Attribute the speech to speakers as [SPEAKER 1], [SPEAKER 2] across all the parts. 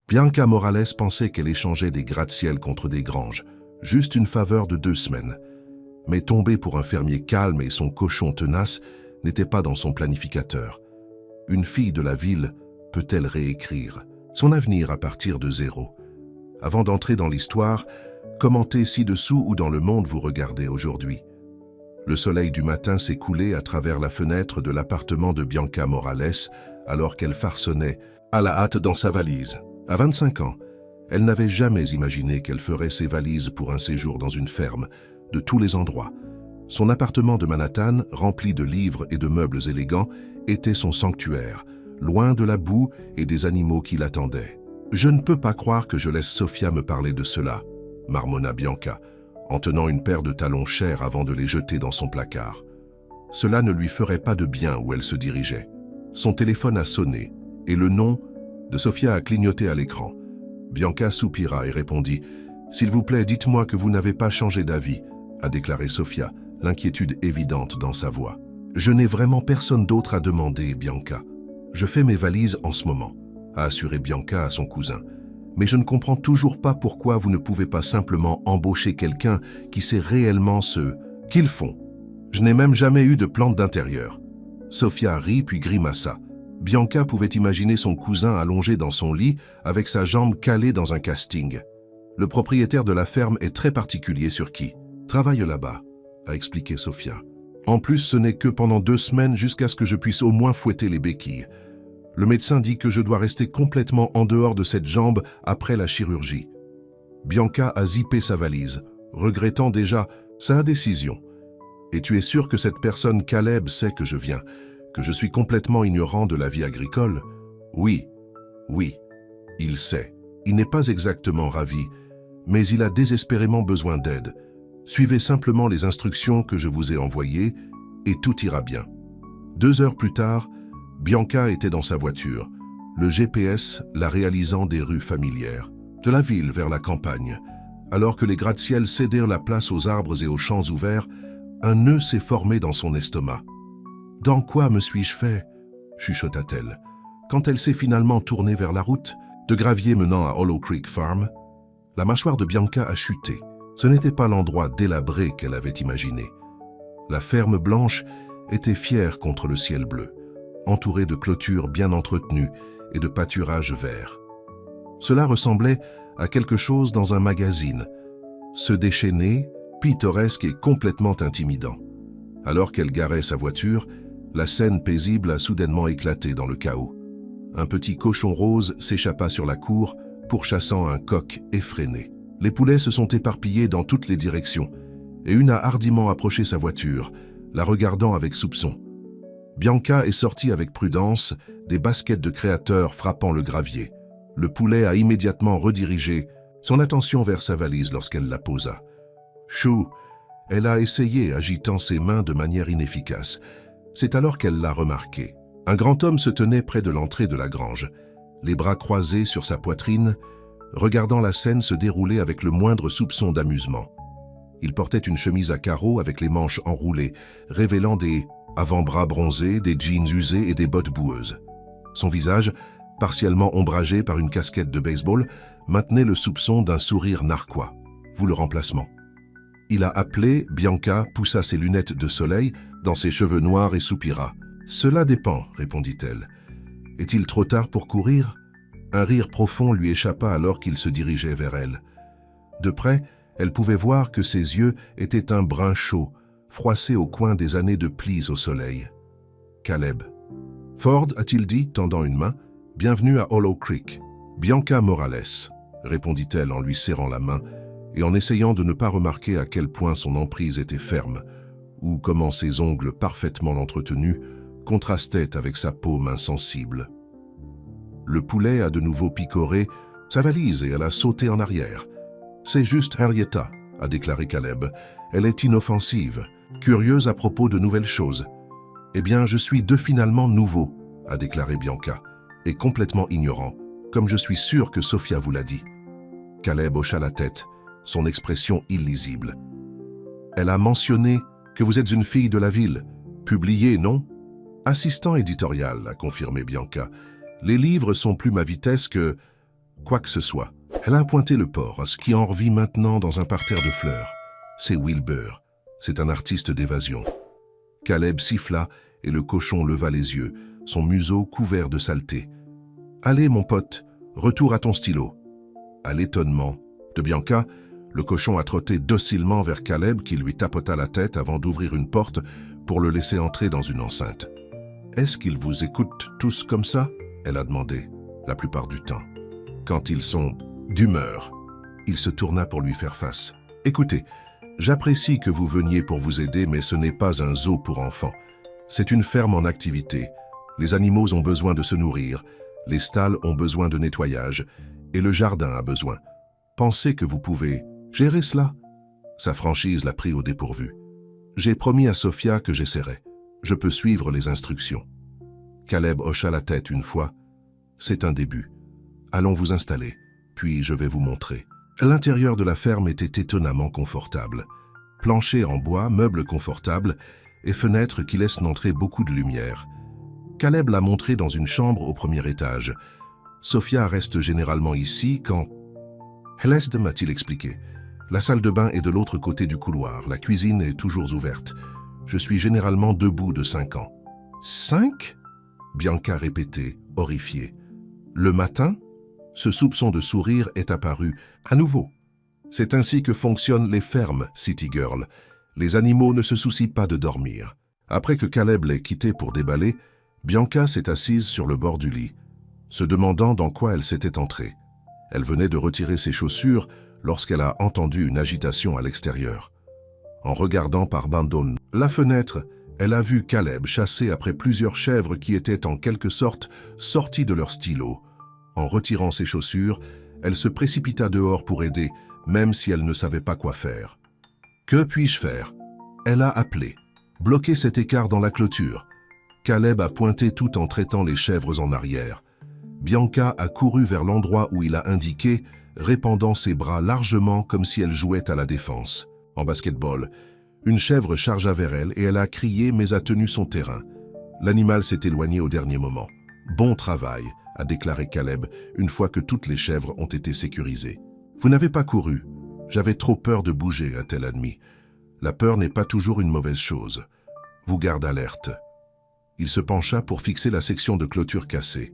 [SPEAKER 1] Bianca Morales pensait qu'elle échangeait des gratte-ciel contre des granges, juste une faveur de 2 semaines. Mais tomber pour un fermier calme et son cochon tenace n'était pas dans son planificateur. Une fille de la ville peut-elle réécrire son avenir à partir de zéro? Avant d'entrer dans l'histoire, commentez ci-dessous où dans le monde vous regardez aujourd'hui. Le soleil du matin s'est coulé à travers la fenêtre de l'appartement de Bianca Morales alors qu'elle farconnait à la hâte dans sa valise. À 25 ans, elle n'avait jamais imaginé qu'elle ferait ses valises pour un séjour dans une ferme, de tous les endroits. Son appartement de Manhattan, rempli de livres et de meubles élégants, était son sanctuaire, loin de la boue et des animaux qui l'attendaient. « Je ne peux pas croire que je laisse Sofia me parler de cela », marmonna Bianca, en tenant une paire de talons chers avant de les jeter dans son placard. Cela ne lui ferait pas de bien où elle se dirigeait. Son téléphone a sonné, et le nom de Sofia a clignoté à l'écran. Bianca soupira et répondit « S'il vous plaît, dites-moi que vous n'avez pas changé d'avis », a déclaré Sofia, l'inquiétude évidente dans sa voix. « Je n'ai vraiment personne d'autre à demander, Bianca. Je fais mes valises en ce moment », a assuré Bianca à son cousin. « Mais je ne comprends toujours pas pourquoi vous ne pouvez pas simplement embaucher quelqu'un qui sait réellement ce qu'ils font. Je n'ai même jamais eu de plante d'intérieur. » Sofia rit puis grimaça. Bianca pouvait imaginer son cousin allongé dans son lit avec sa jambe calée dans un casting. Le propriétaire de la ferme est très particulier sur qui travaille là-bas, a expliqué Sofia. En plus, ce n'est que pendant 2 semaines jusqu'à ce que je puisse au moins fouetter les béquilles. Le médecin dit que je dois rester complètement en dehors de cette jambe après la chirurgie. Bianca a zippé sa valise, regrettant déjà sa décision. Et tu es sûr que cette personne Caleb sait que je viens, que je suis complètement ignorant de la vie agricole? Oui, il sait. Il n'est pas exactement ravi, mais il a désespérément besoin d'aide. Suivez simplement les instructions que je vous ai envoyées et tout ira bien. 2 heures plus tard, Bianca était dans sa voiture, le GPS la réalisant des rues familières, de la ville vers la campagne. Alors que les gratte-ciel cédèrent la place aux arbres et aux champs ouverts, un nœud s'est formé dans son estomac. « Dans quoi me suis-je fait ?» chuchota-t-elle. Quand elle s'est finalement tournée vers la route, de gravier menant à Hollow Creek Farm, la mâchoire de Bianca a chuté. Ce n'était pas l'endroit délabré qu'elle avait imaginé. La ferme blanche était fière contre le ciel bleu, entourée de clôtures bien entretenues et de pâturages verts. Cela ressemblait à quelque chose dans un magazine, se déchaîner, pittoresque et complètement intimidant. Alors qu'elle garait sa voiture, la scène paisible a soudainement éclaté dans le chaos. Un petit cochon rose s'échappa sur la cour, pourchassant un coq effréné. Les poulets se sont éparpillés dans toutes les directions, et une a hardiment approché sa voiture, la regardant avec soupçon. Bianca est sortie avec prudence, des baskets de créateur frappant le gravier. Le poulet a immédiatement redirigé son attention vers sa valise lorsqu'elle la posa. Chou, elle a essayé, agitant ses mains de manière inefficace. C'est alors qu'elle l'a remarqué. Un grand homme se tenait près de l'entrée de la grange, les bras croisés sur sa poitrine, regardant la scène se dérouler avec le moindre soupçon d'amusement. Il portait une chemise à carreaux avec les manches enroulées, révélant des avant-bras bronzés, des jeans usés et des bottes boueuses. Son visage, partiellement ombragé par une casquette de baseball, maintenait le soupçon d'un sourire narquois. Vous le remplacement. Il a appelé, Bianca poussa ses lunettes de soleil dans ses cheveux noirs et soupira. « Cela dépend, répondit-elle. Est-il trop tard pour courir ?» Un rire profond lui échappa alors qu'il se dirigeait vers elle. De près, elle pouvait voir que ses yeux étaient un brun chaud, froissés au coin des années de plis au soleil. « Caleb. »« Ford, a-t-il dit, tendant une main. « Bienvenue à Hollow Creek. »« Bianca Morales, » répondit-elle en lui serrant la main et en essayant de ne pas remarquer à quel point son emprise était ferme, ou comment ses ongles parfaitement entretenus contrastaient avec sa paume insensible. Le poulet a de nouveau picoré sa valise et elle a sauté en arrière. « C'est juste Henrietta, » a déclaré Caleb. « Elle est inoffensive, curieuse à propos de nouvelles choses. »« Eh bien, je suis finalement nouveau, » a déclaré Bianca, « et complètement ignorant, comme je suis sûr que Sofia vous l'a dit. » Caleb hocha la tête, son expression illisible. « Elle a mentionné que vous êtes une fille de la ville. Publiée, non ?»« Assistant éditorial, » a confirmé Bianca. « Les livres sont plus ma vitesse que... » quoi que ce soit. Elle a pointé le porc, qui en revit maintenant dans un parterre de fleurs. C'est Wilbur. C'est un artiste d'évasion. Caleb siffla et le cochon leva les yeux, son museau couvert de saleté. « Allez, mon pote, retour à ton stylo. » À l'étonnement de Bianca, le cochon a trotté docilement vers Caleb qui lui tapota la tête avant d'ouvrir une porte pour le laisser entrer dans une enceinte. « Est-ce qu'ils vous écoutent tous comme ça ?» elle a demandé, la plupart du temps. Quand ils sont d'humeur, il se tourna pour lui faire face. « Écoutez, j'apprécie que vous veniez pour vous aider, mais ce n'est pas un zoo pour enfants. C'est une ferme en activité. Les animaux ont besoin de se nourrir, les stalles ont besoin de nettoyage, et le jardin a besoin. Pensez que vous pouvez gérer cela ?» Sa franchise l'a pris au dépourvu. « J'ai promis à Sophia que j'essaierai. Je peux suivre les instructions. » Caleb hocha la tête une fois. « C'est un début. Allons vous installer, puis je vais vous montrer. » L'intérieur de la ferme était étonnamment confortable. Plancher en bois, meubles confortables et fenêtres qui laissent entrer beaucoup de lumière. Caleb l'a montré dans une chambre au premier étage. Sophia reste généralement ici quand... Hélène m'a-t-il expliqué. La salle de bain est de l'autre côté du couloir. La cuisine est toujours ouverte. Je suis généralement debout de 5 ans. 5 ? Bianca répétait, horrifiée. Le matin, ce soupçon de sourire est apparu à nouveau. C'est ainsi que fonctionnent les fermes, City Girl. Les animaux ne se soucient pas de dormir. Après que Caleb l'ait quitté pour déballer, Bianca s'est assise sur le bord du lit, se demandant dans quoi elle s'était entrée. Elle venait de retirer ses chaussures lorsqu'elle a entendu une agitation à l'extérieur. En regardant par bandone la fenêtre, elle a vu Caleb chasser après plusieurs chèvres qui étaient en quelque sorte sorties de leur stylo. En retirant ses chaussures, elle se précipita dehors pour aider, même si elle ne savait pas quoi faire. « Que puis-je faire ?» Elle a appelé. « Bloquez cet écart dans la clôture. » Caleb a pointé tout en traitant les chèvres en arrière. Bianca a couru vers l'endroit où il a indiqué, répandant ses bras largement comme si elle jouait à la défense. En basketball, une chèvre chargea vers elle et elle a crié mais a tenu son terrain. L'animal s'est éloigné au dernier moment. « Bon travail !» a déclaré Caleb une fois que toutes les chèvres ont été sécurisées. « Vous n'avez pas couru. J'avais trop peur de bouger » a-t-elle admis. La peur n'est pas toujours une mauvaise chose. Vous garde alerte. Il se pencha pour fixer la section de clôture cassée.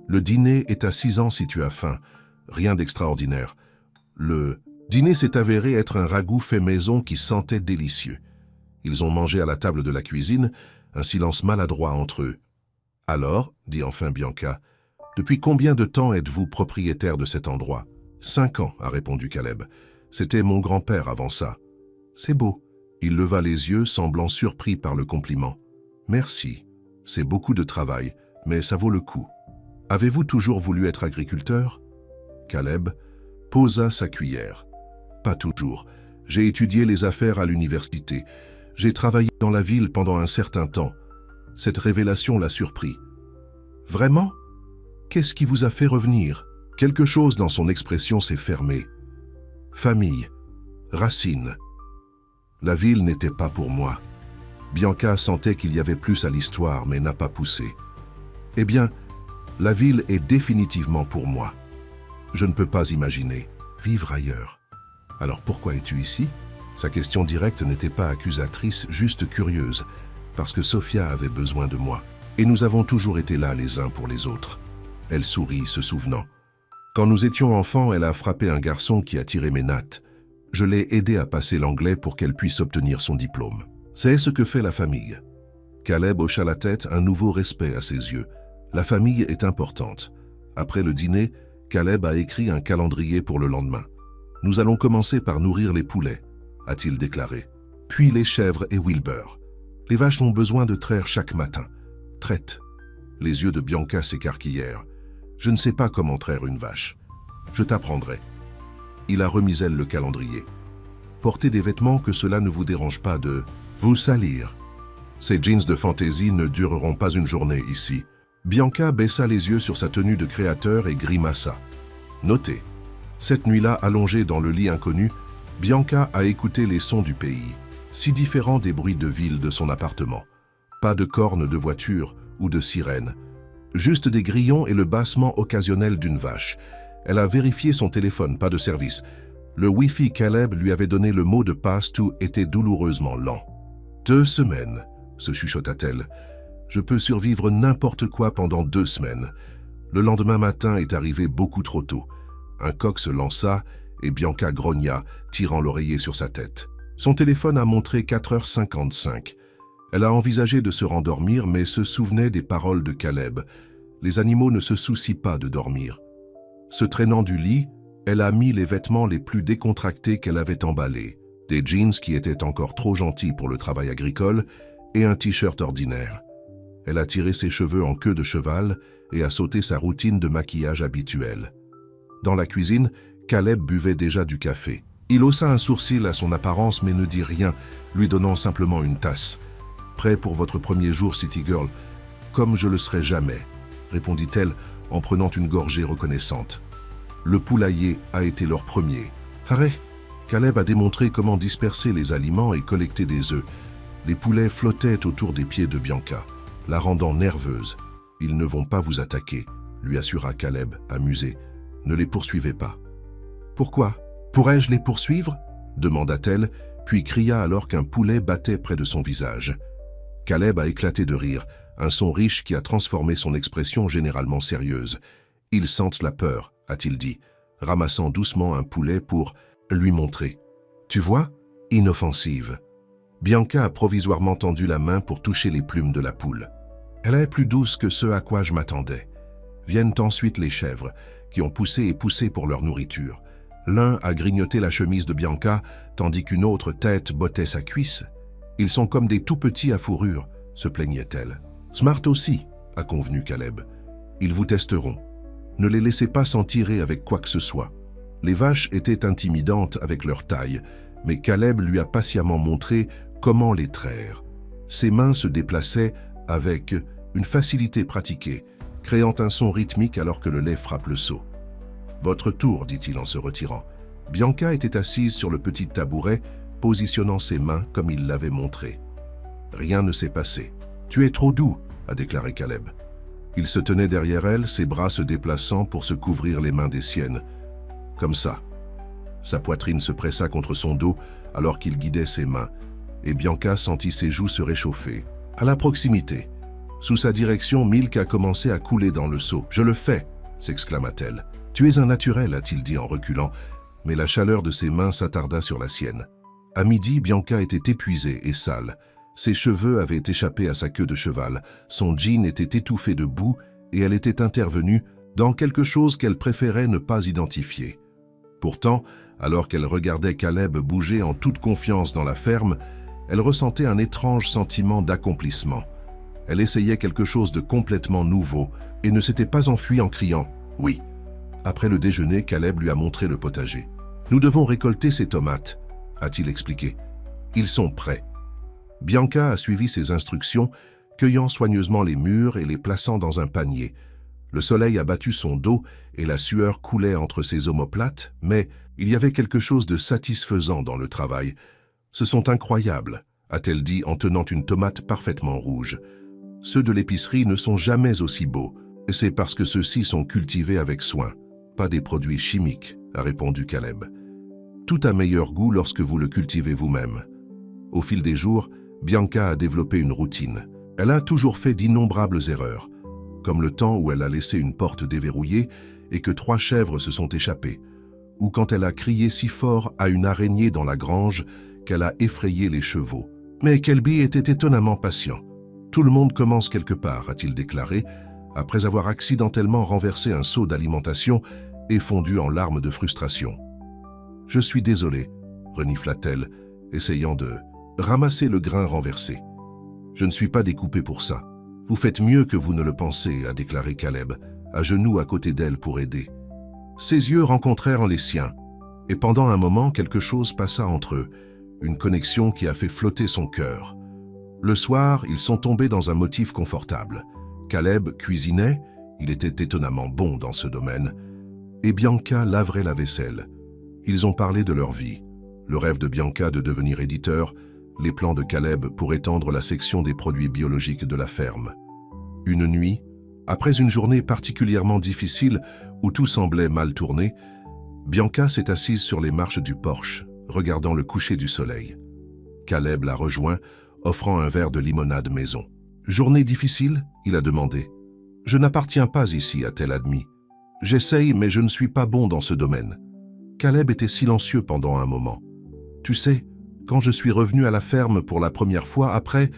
[SPEAKER 1] Le dîner est à 6 ans si tu as faim. Rien d'extraordinaire. Le dîner s'est avéré être un ragoût fait maison qui sentait délicieux. Ils ont mangé à la table de la cuisine, un silence maladroit entre eux. « Alors, dit enfin Bianca, depuis combien de temps êtes-vous propriétaire de cet endroit ?»« 5 ans, a répondu Caleb. C'était mon grand-père avant ça. »« C'est beau. » Il leva les yeux, semblant surpris par le compliment. « Merci. C'est beaucoup de travail, mais ça vaut le coup. Avez-vous toujours voulu être agriculteur ?» Caleb posa sa cuillère. « Pas toujours. J'ai étudié les affaires à l'université. J'ai travaillé dans la ville pendant un certain temps. Cette révélation l'a surpris. « Vraiment ? Qu'est-ce qui vous a fait revenir ?» Quelque chose dans son expression s'est fermé. « Famille. Racines. » La ville n'était pas pour moi. Bianca sentait qu'il y avait plus à l'histoire, mais n'a pas poussé. « Eh bien, la ville est définitivement pour moi. Je ne peux pas imaginer vivre ailleurs. » « Alors pourquoi es-tu ici ?» Sa question directe n'était pas accusatrice, juste curieuse, parce que Sophia avait besoin de moi, et nous avons toujours été là les uns pour les autres. Elle sourit, se souvenant. Quand nous étions enfants, elle a frappé un garçon qui a tiré mes nattes. Je l'ai aidé à passer l'anglais pour qu'elle puisse obtenir son diplôme. C'est ce que fait la famille. Caleb hocha la tête, un nouveau respect à ses yeux. La famille est importante. Après le dîner, Caleb a écrit un calendrier pour le lendemain. « Nous allons commencer par nourrir les poulets », a-t-il déclaré. Puis les chèvres et Wilbur. Les vaches ont besoin de traire chaque matin. Traite. Les yeux de Bianca s'écarquillèrent. Je ne sais pas comment traire une vache. Je t'apprendrai. Il a remis elle le calendrier. Portez des vêtements que cela ne vous dérange pas de vous salir. Ces jeans de fantaisie ne dureront pas une journée ici. Bianca baissa les yeux sur sa tenue de créateur et grimaça. Notez. Cette nuit-là, allongée dans le lit inconnu, Bianca a écouté les sons du pays, si différents des bruits de ville de son appartement. Pas de cornes de voiture ou de sirènes, juste des grillons et le bassement occasionnel d'une vache. Elle a vérifié son téléphone, pas de service. Le Wi-Fi Caleb lui avait donné le mot de passe, tout était douloureusement lent. 2 semaines, se chuchota-t-elle. Je peux survivre n'importe quoi pendant 2 semaines. Le lendemain matin est arrivé beaucoup trop tôt. Un coq se lança et Bianca grogna, tirant l'oreiller sur sa tête. Son téléphone a montré 4h55. Elle a envisagé de se rendormir, mais se souvenait des paroles de Caleb. Les animaux ne se soucient pas de dormir. Se traînant du lit, elle a mis les vêtements les plus décontractés qu'elle avait emballés. Des jeans qui étaient encore trop gentils pour le travail agricole et un t-shirt ordinaire. Elle a tiré ses cheveux en queue de cheval et a sauté sa routine de maquillage habituelle. Dans la cuisine, Caleb buvait déjà du café. Il haussa un sourcil à son apparence mais ne dit rien, lui donnant simplement une tasse. « Prêt pour votre premier jour, City Girl ? Comme je le serai jamais, » répondit-elle en prenant une gorgée reconnaissante. Le poulailler a été leur premier. Arrête ! Caleb a démontré comment disperser les aliments et collecter des œufs. Les poulets flottaient autour des pieds de Bianca, la rendant nerveuse. « Ils ne vont pas vous attaquer », lui assura Caleb, amusé. « Ne les poursuivez pas. »« Pourquoi ? Pourrais-je les poursuivre ?» demanda-t-elle, puis cria alors qu'un poulet battait près de son visage. Caleb a éclaté de rire, un son riche qui a transformé son expression généralement sérieuse. « Ils sentent la peur », a-t-il dit, ramassant doucement un poulet pour lui montrer. « Tu vois ? Inoffensive. » Bianca a provisoirement tendu la main pour toucher les plumes de la poule. Elle est plus douce que ce à quoi je m'attendais. Viennent ensuite les chèvres, qui ont poussé et poussé pour leur nourriture. L'un a grignoté la chemise de Bianca, tandis qu'une autre tête bottait sa cuisse. Ils sont comme des tout-petits à fourrure, se plaignait-elle. Smart aussi, a convenu Caleb. Ils vous testeront. Ne les laissez pas s'en tirer avec quoi que ce soit. Les vaches étaient intimidantes avec leur taille, mais Caleb lui a patiemment montré comment les traire. Ses mains se déplaçaient avec une facilité pratiquée, créant un son rythmique alors que le lait frappe le seau. « Votre tour, dit-il en se retirant. » Bianca était assise sur le petit tabouret, positionnant ses mains comme il l'avait montré. Rien ne s'est passé. « Tu es trop doux, » a déclaré Caleb. Il se tenait derrière elle, ses bras se déplaçant pour se couvrir les mains des siennes. Comme ça. Sa poitrine se pressa contre son dos alors qu'il guidait ses mains, et Bianca sentit ses joues se réchauffer. À la proximité, sous sa direction, Milk a commencé à couler dans le seau. « Je le fais !» s'exclama-t-elle. « Tu es un naturel, a-t-il dit en reculant, mais la chaleur de ses mains s'attarda sur la sienne. À midi, Bianca était épuisée et sale. Ses cheveux avaient échappé à sa queue de cheval, son jean était étouffé de boue et elle était intervenue dans quelque chose qu'elle préférait ne pas identifier. Pourtant, alors qu'elle regardait Caleb bouger en toute confiance dans la ferme, elle ressentait un étrange sentiment d'accomplissement. Elle essayait quelque chose de complètement nouveau et ne s'était pas enfuie en criant « oui ». Après le déjeuner, Caleb lui a montré le potager. « Nous devons récolter ces tomates », a-t-il expliqué. « Ils sont prêts. » Bianca a suivi ses instructions, cueillant soigneusement les mûres et les plaçant dans un panier. Le soleil a battu son dos et la sueur coulait entre ses omoplates, mais il y avait quelque chose de satisfaisant dans le travail. « Ce sont incroyables », a-t-elle dit en tenant une tomate parfaitement rouge. « Ceux de l'épicerie ne sont jamais aussi beaux. C'est parce que ceux-ci sont cultivés avec soin, pas des produits chimiques, » a répondu Caleb. « Tout a meilleur goût lorsque vous le cultivez vous-même. » Au fil des jours, Bianca a développé une routine. Elle a toujours fait d'innombrables erreurs, comme le temps où elle a laissé une porte déverrouillée et que 3 chèvres se sont échappées, ou quand elle a crié si fort à une araignée dans la grange qu'elle a effrayé les chevaux. Mais Kelby était étonnamment patient. « Tout le monde commence quelque part », a-t-il déclaré, après avoir accidentellement renversé un seau d'alimentation et fondu en larmes de frustration. « Je suis désolé », renifla-t-elle, essayant de ramasser le grain renversé. « Je ne suis pas découpé pour ça. Vous faites mieux que vous ne le pensez, » a déclaré Caleb, à genoux à côté d'elle pour aider. Ses yeux rencontrèrent les siens, et pendant un moment, quelque chose passa entre eux, une connexion qui a fait flotter son cœur. Le soir, ils sont tombés dans un motif confortable. Caleb cuisinait, il était étonnamment bon dans ce domaine, et Bianca laverait la vaisselle. Ils ont parlé de leur vie, le rêve de Bianca de devenir éditeur, les plans de Caleb pour étendre la section des produits biologiques de la ferme. Une nuit, après une journée particulièrement difficile où tout semblait mal tourner, Bianca s'est assise sur les marches du porche, regardant le coucher du soleil. Caleb l'a rejoint, offrant un verre de limonade maison. « Journée difficile ?» il a demandé. « Je n'appartiens pas ici » a-t-elle admis. « J'essaye, mais je ne suis pas bon dans ce domaine. » Caleb était silencieux pendant un moment. « Tu sais, quand je suis revenu à la ferme pour la première fois, après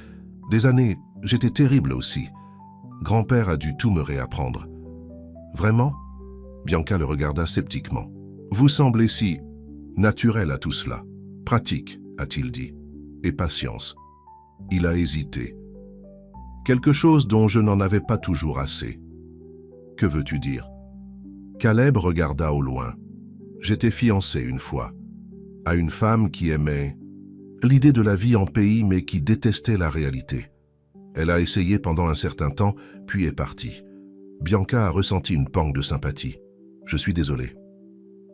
[SPEAKER 1] des années, j'étais terrible aussi. Grand-père a dû tout me réapprendre. »« Vraiment ?» Bianca le regarda sceptiquement. « Vous semblez si naturel à tout cela. Pratique, a-t-il dit. Et patience. » Il a hésité. « Quelque chose dont je n'en avais pas toujours assez. »« Que veux-tu dire ?» Caleb regarda au loin. « J'étais fiancé une fois, à une femme qui aimait l'idée de la vie en pays mais qui détestait la réalité. Elle a essayé pendant un certain temps, puis est partie. Bianca a ressenti une pangue de sympathie. « Je suis désolé. »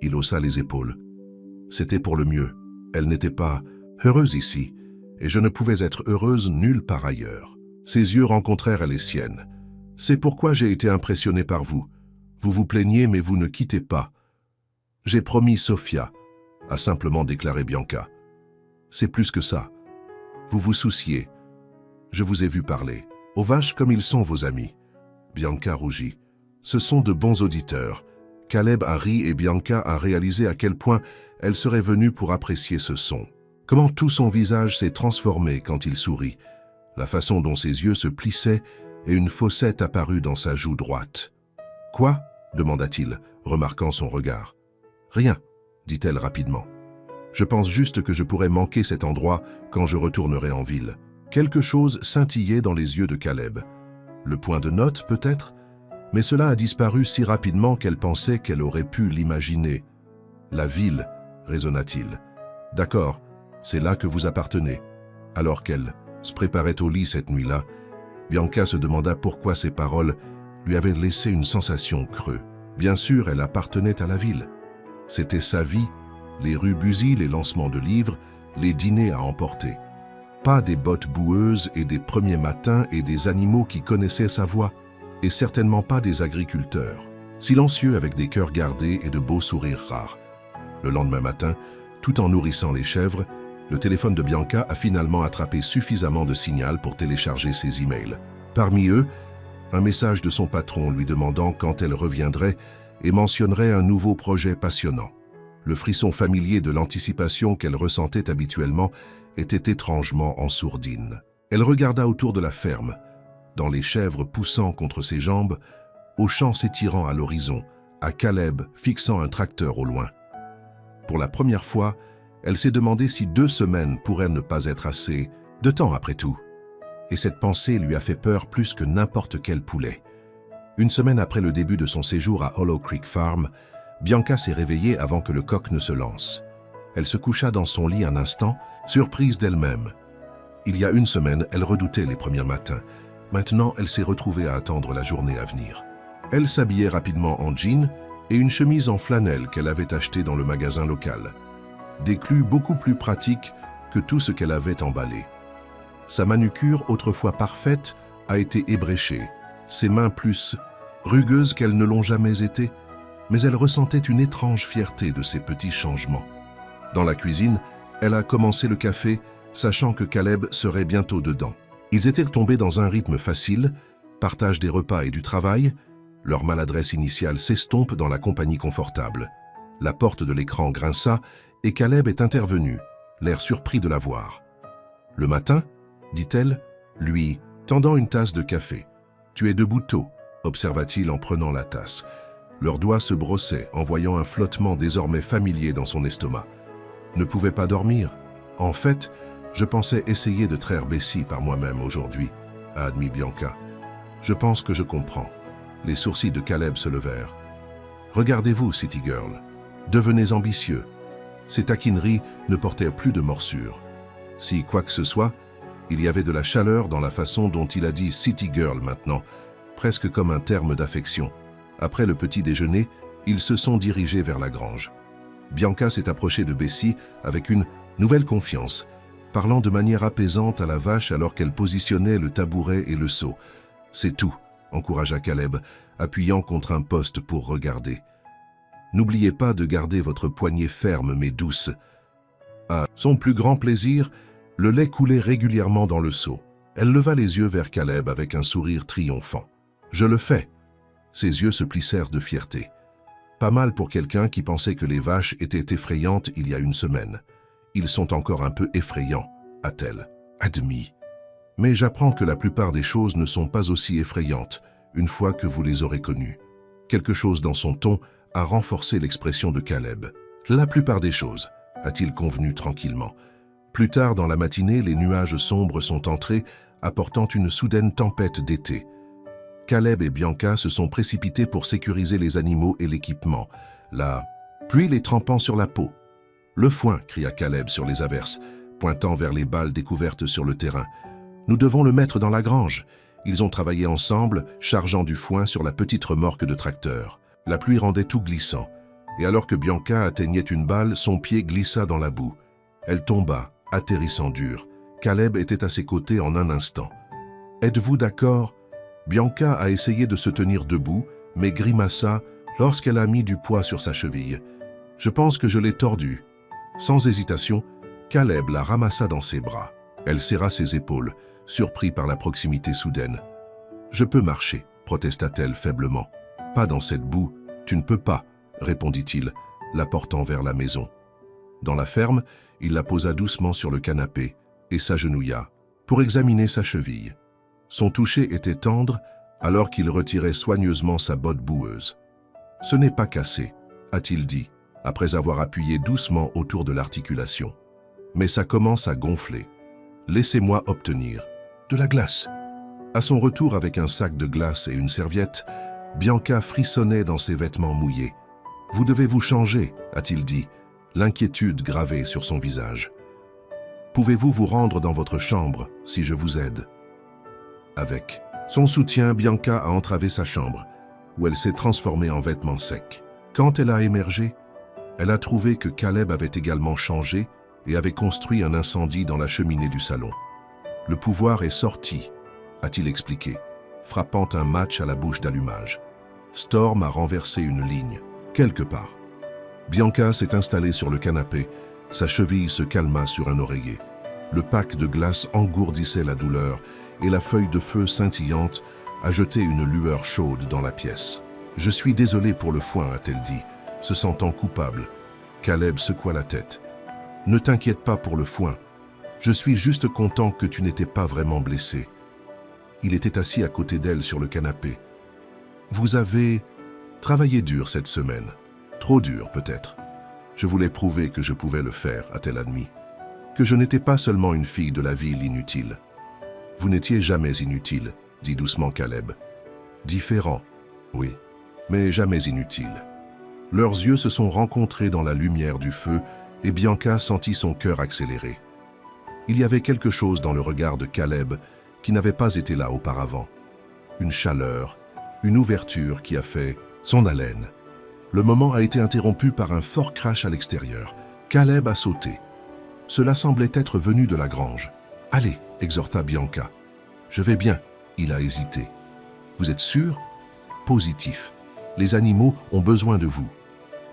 [SPEAKER 1] Il haussa les épaules. « C'était pour le mieux. Elle n'était pas heureuse ici, et je ne pouvais être heureuse nulle part ailleurs. » Ses yeux rencontrèrent les siennes. « C'est pourquoi j'ai été impressionné par vous. Vous vous plaignez, mais vous ne quittez pas. »« J'ai promis Sophia, » a simplement déclaré Bianca. « C'est plus que ça. Vous vous souciez. Je vous ai vu parler. Aux vaches comme ils sont vos amis. » Bianca rougit. « Ce sont de bons auditeurs. » Caleb a ri et Bianca a réalisé à quel point elle serait venue pour apprécier ce son. Comment tout son visage s'est transformé quand il sourit. La façon dont ses yeux se plissaient et une fossette apparut dans sa joue droite. « Quoi ?» demanda-t-il, remarquant son regard. « Rien, » dit-elle rapidement. « Je pense juste que je pourrais manquer cet endroit quand je retournerai en ville. » Quelque chose scintillait dans les yeux de Caleb. Le point de note, peut-être, mais cela a disparu si rapidement qu'elle pensait qu'elle aurait pu l'imaginer. « La ville, » raisonna-t-il. « D'accord, c'est là que vous appartenez. » Alors qu'elle se préparait au lit cette nuit-là, Bianca se demanda pourquoi ces paroles lui avaient laissé une sensation creux. Bien sûr, elle appartenait à la ville. C'était sa vie, les rues busy, les lancements de livres, les dîners à emporter. Pas des bottes boueuses et des premiers matins et des animaux qui connaissaient sa voix, et certainement pas des agriculteurs, silencieux avec des cœurs gardés et de beaux sourires rares. Le lendemain matin, tout en nourrissant les chèvres, le téléphone de Bianca a finalement attrapé suffisamment de signal pour télécharger ses emails. Parmi eux, un message de son patron lui demandant quand elle reviendrait et mentionnerait un nouveau projet passionnant. Le frisson familier de l'anticipation qu'elle ressentait habituellement était étrangement en sourdine. Elle regarda autour de la ferme, dans les chèvres poussant contre ses jambes, aux champs s'étirant à l'horizon, à Caleb fixant un tracteur au loin. Pour la première fois, elle s'est demandé si 2 semaines pourraient ne pas être assez de temps après tout. Et cette pensée lui a fait peur plus que n'importe quel poulet. Une semaine après le début de son séjour à Hollow Creek Farm, Bianca s'est réveillée avant que le coq ne se lance. Elle se coucha dans son lit un instant, surprise d'elle-même. Il y a 1 semaine, elle redoutait les premiers matins. Maintenant, elle s'est retrouvée à attendre la journée à venir. Elle s'habillait rapidement en jean et une chemise en flanelle qu'elle avait achetée dans le magasin local. Des clous beaucoup plus pratiques que tout ce qu'elle avait emballé. Sa manucure, autrefois parfaite, a été ébréchée, ses mains plus rugueuses qu'elles ne l'ont jamais été, mais elle ressentait une étrange fierté de ces petits changements. Dans la cuisine, elle a commencé le café, sachant que Caleb serait bientôt dedans. Ils étaient tombés dans un rythme facile, partage des repas et du travail. Leur maladresse initiale s'estompe dans la compagnie confortable. La porte de l'écran grinça et Caleb est intervenu, l'air surpris de la voir. « Le matin ?» dit-elle, lui tendant une tasse de café. « Tu es debout tôt ?» observa-t-il en prenant la tasse. Leurs doigts se brossaient en voyant un flottement désormais familier dans son estomac. « Ne pouvais pas dormir. En fait, je pensais essayer de traire Bessie par moi-même aujourd'hui, » a admis Bianca. « Je pense que je comprends. » Les sourcils de Caleb se levèrent. « Regardez-vous, City Girl. Devenez ambitieux. » Ses taquineries ne portaient plus de morsure. Si quoi que ce soit, il y avait de la chaleur dans la façon dont il a dit « City Girl » maintenant, presque comme un terme d'affection. Après le petit déjeuner, ils se sont dirigés vers la grange. Bianca s'est approchée de Bessie avec une nouvelle confiance, parlant de manière apaisante à la vache alors qu'elle positionnait le tabouret et le seau. « C'est tout », encouragea Caleb, appuyant contre un poste pour regarder. N'oubliez pas de garder votre poignée ferme mais douce. À son plus grand plaisir, le lait coulait régulièrement dans le seau. Elle leva les yeux vers Caleb avec un sourire triomphant. « Je le fais !» Ses yeux se plissèrent de fierté. Pas mal pour quelqu'un qui pensait que les vaches étaient effrayantes il y a une semaine. « Ils sont encore un peu effrayants, a-t-elle. Admis. Mais j'apprends que la plupart des choses ne sont pas aussi effrayantes une fois que vous les aurez connues. » Quelque chose dans son ton a renforcé l'expression de Caleb. « La plupart des choses », a-t-il convenu tranquillement. Plus tard dans la matinée, les nuages sombres sont entrés, apportant une soudaine tempête d'été. Caleb et Bianca se sont précipités pour sécuriser les animaux et l'équipement. Puis les trempant sur la peau. « Le foin !» cria Caleb sur les averses, pointant vers les balles découvertes sur le terrain. « Nous devons le mettre dans la grange. » Ils ont travaillé ensemble, chargeant du foin sur la petite remorque de tracteur. La pluie rendait tout glissant, et alors que Bianca atteignait une balle, son pied glissa dans la boue. Elle tomba, atterrissant dur. Caleb était à ses côtés en un instant. « Êtes-vous d'accord ?» Bianca a essayé de se tenir debout, mais grimaça lorsqu'elle a mis du poids sur sa cheville. « Je pense que je l'ai tordue. » Sans hésitation, Caleb la ramassa dans ses bras. Elle serra ses épaules, surpris par la proximité soudaine. « Je peux marcher, » protesta-t-elle faiblement. « Pas dans cette boue, tu ne peux pas, » répondit-il, la portant vers la maison. Dans la ferme, il la posa doucement sur le canapé et s'agenouilla pour examiner sa cheville. Son toucher était tendre alors qu'il retirait soigneusement sa botte boueuse. « Ce n'est pas cassé, » a-t-il dit, après avoir appuyé doucement autour de l'articulation. « Mais ça commence à gonfler. Laissez-moi obtenir de la glace. » À son retour avec un sac de glace et une serviette, Bianca frissonnait dans ses vêtements mouillés. « Vous devez vous changer, » a-t-il dit, l'inquiétude gravée sur son visage. « Pouvez-vous vous rendre dans votre chambre si je vous aide ?» Avec son soutien, Bianca a entravé sa chambre, où elle s'est transformée en vêtements secs. Quand elle a émergé, elle a trouvé que Caleb avait également changé et avait construit un incendie dans la cheminée du salon. « Le pouvoir est sorti », a-t-il expliqué, frappant un match à la bouche d'allumage. Storm a renversé une ligne, quelque part. Bianca s'est installée sur le canapé, sa cheville se calma sur un oreiller. Le pack de glace engourdissait la douleur et la feuille de feu scintillante a jeté une lueur chaude dans la pièce. « Je suis désolée pour le foin », a-t-elle dit, se sentant coupable. Caleb secoua la tête. « Ne t'inquiète pas pour le foin. Je suis juste content que tu n'étais pas vraiment blessée. » Il était assis à côté d'elle sur le canapé. « Vous avez travaillé dur cette semaine. Trop dur, peut-être. Je voulais prouver que je pouvais le faire, a-t-elle admis. Que je n'étais pas seulement une fille de la ville inutile. Vous n'étiez jamais inutile, dit doucement Caleb. Différent, oui, mais jamais inutile. Leurs yeux se sont rencontrés dans la lumière du feu et Bianca sentit son cœur accélérer. Il y avait quelque chose dans le regard de Caleb qui n'avait pas été là auparavant. Une chaleur, une ouverture qui a fait son haleine. Le moment a été interrompu par un fort crash à l'extérieur. Caleb a sauté. Cela semblait être venu de la grange. « Allez !» exhorta Bianca. « Je vais bien. » Il a hésité. « Vous êtes sûr ?»« Positif. Les animaux ont besoin de vous. »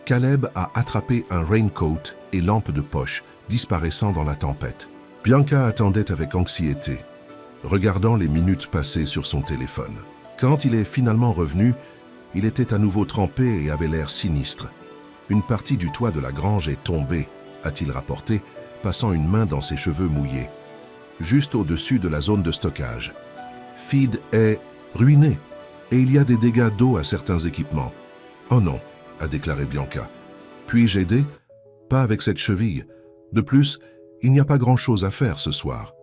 [SPEAKER 1] Caleb a attrapé un raincoat et lampe de poche, disparaissant dans la tempête. Bianca attendait avec anxiété, regardant les minutes passées sur son téléphone. Quand il est finalement revenu, il était à nouveau trempé et avait l'air sinistre. « Une partie du toit de la grange est tombée », a-t-il rapporté, passant une main dans ses cheveux mouillés. Juste au-dessus de la zone de stockage. Feed est ruiné et il y a des dégâts d'eau à certains équipements. « Oh non », a déclaré Bianca. « Puis-je aider ? Pas avec cette cheville. De plus, il n'y a pas grand-chose à faire ce soir. »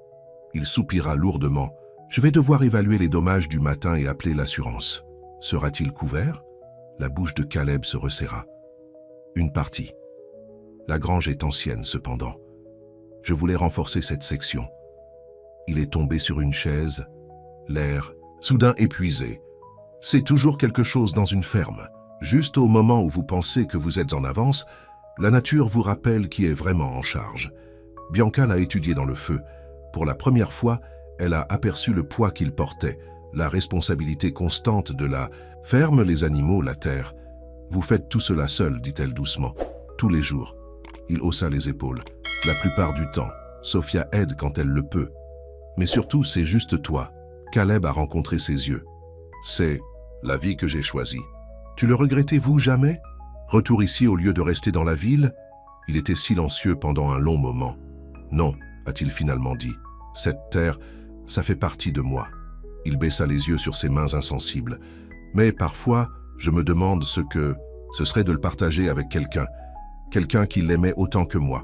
[SPEAKER 1] Il soupira lourdement. « Je vais devoir évaluer les dommages du matin et appeler l'assurance. Sera-t-il couvert ?» La bouche de Caleb se resserra. « Une partie. La grange est ancienne, cependant. Je voulais renforcer cette section. » Il est tombé sur une chaise, l'air soudain épuisé. C'est toujours quelque chose dans une ferme. Juste au moment où vous pensez que vous êtes en avance, la nature vous rappelle qui est vraiment en charge. Bianca l'a étudié dans le feu. Pour la première fois, elle a aperçu le poids qu'il portait, la responsabilité constante de la ferme, les animaux, la terre. Vous faites tout cela seul, dit-elle doucement. Tous les jours. Il haussa les épaules. La plupart du temps, Sophia aide quand elle le peut. Mais surtout, c'est juste toi. Caleb a rencontré ses yeux. C'est la vie que j'ai choisie. Tu le regrettez-vous jamais? Retour ici au lieu de rester dans la ville? Il était silencieux pendant un long moment. Non, a-t-il finalement dit. Cette terre, ça fait partie de moi. Il baissa les yeux sur ses mains insensibles. Mais parfois, je me demande ce que ce serait de le partager avec quelqu'un. Quelqu'un qui l'aimait autant que moi.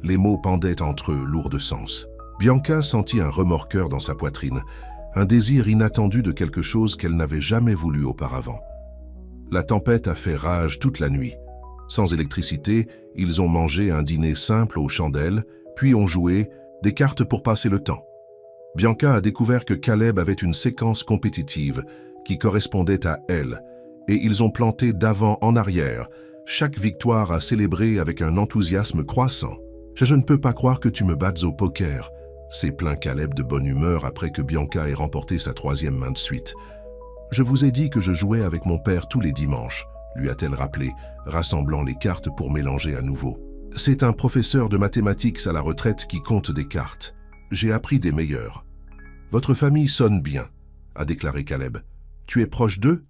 [SPEAKER 1] Les mots pendaient entre eux, lourds de sens. Bianca sentit un remorqueur dans sa poitrine, un désir inattendu de quelque chose qu'elle n'avait jamais voulu auparavant. La tempête a fait rage toute la nuit. Sans électricité, ils ont mangé un dîner simple aux chandelles, puis ont joué des cartes pour passer le temps. Bianca a découvert que Caleb avait une séquence compétitive qui correspondait à elle, et ils ont planté d'avant en arrière, chaque victoire à célébrer avec un enthousiasme croissant. « Je ne peux pas croire que tu me battes au poker », s'est plaint Caleb de bonne humeur après que Bianca ait remporté sa 3e main de suite. « Je vous ai dit que je jouais avec mon père tous les dimanches », lui a-t-elle rappelé, rassemblant les cartes pour mélanger à nouveau. « C'est un professeur de mathématiques à la retraite qui compte des cartes. J'ai appris des meilleurs. »« Votre famille sonne bien », a déclaré Caleb. « Tu es proche d'eux »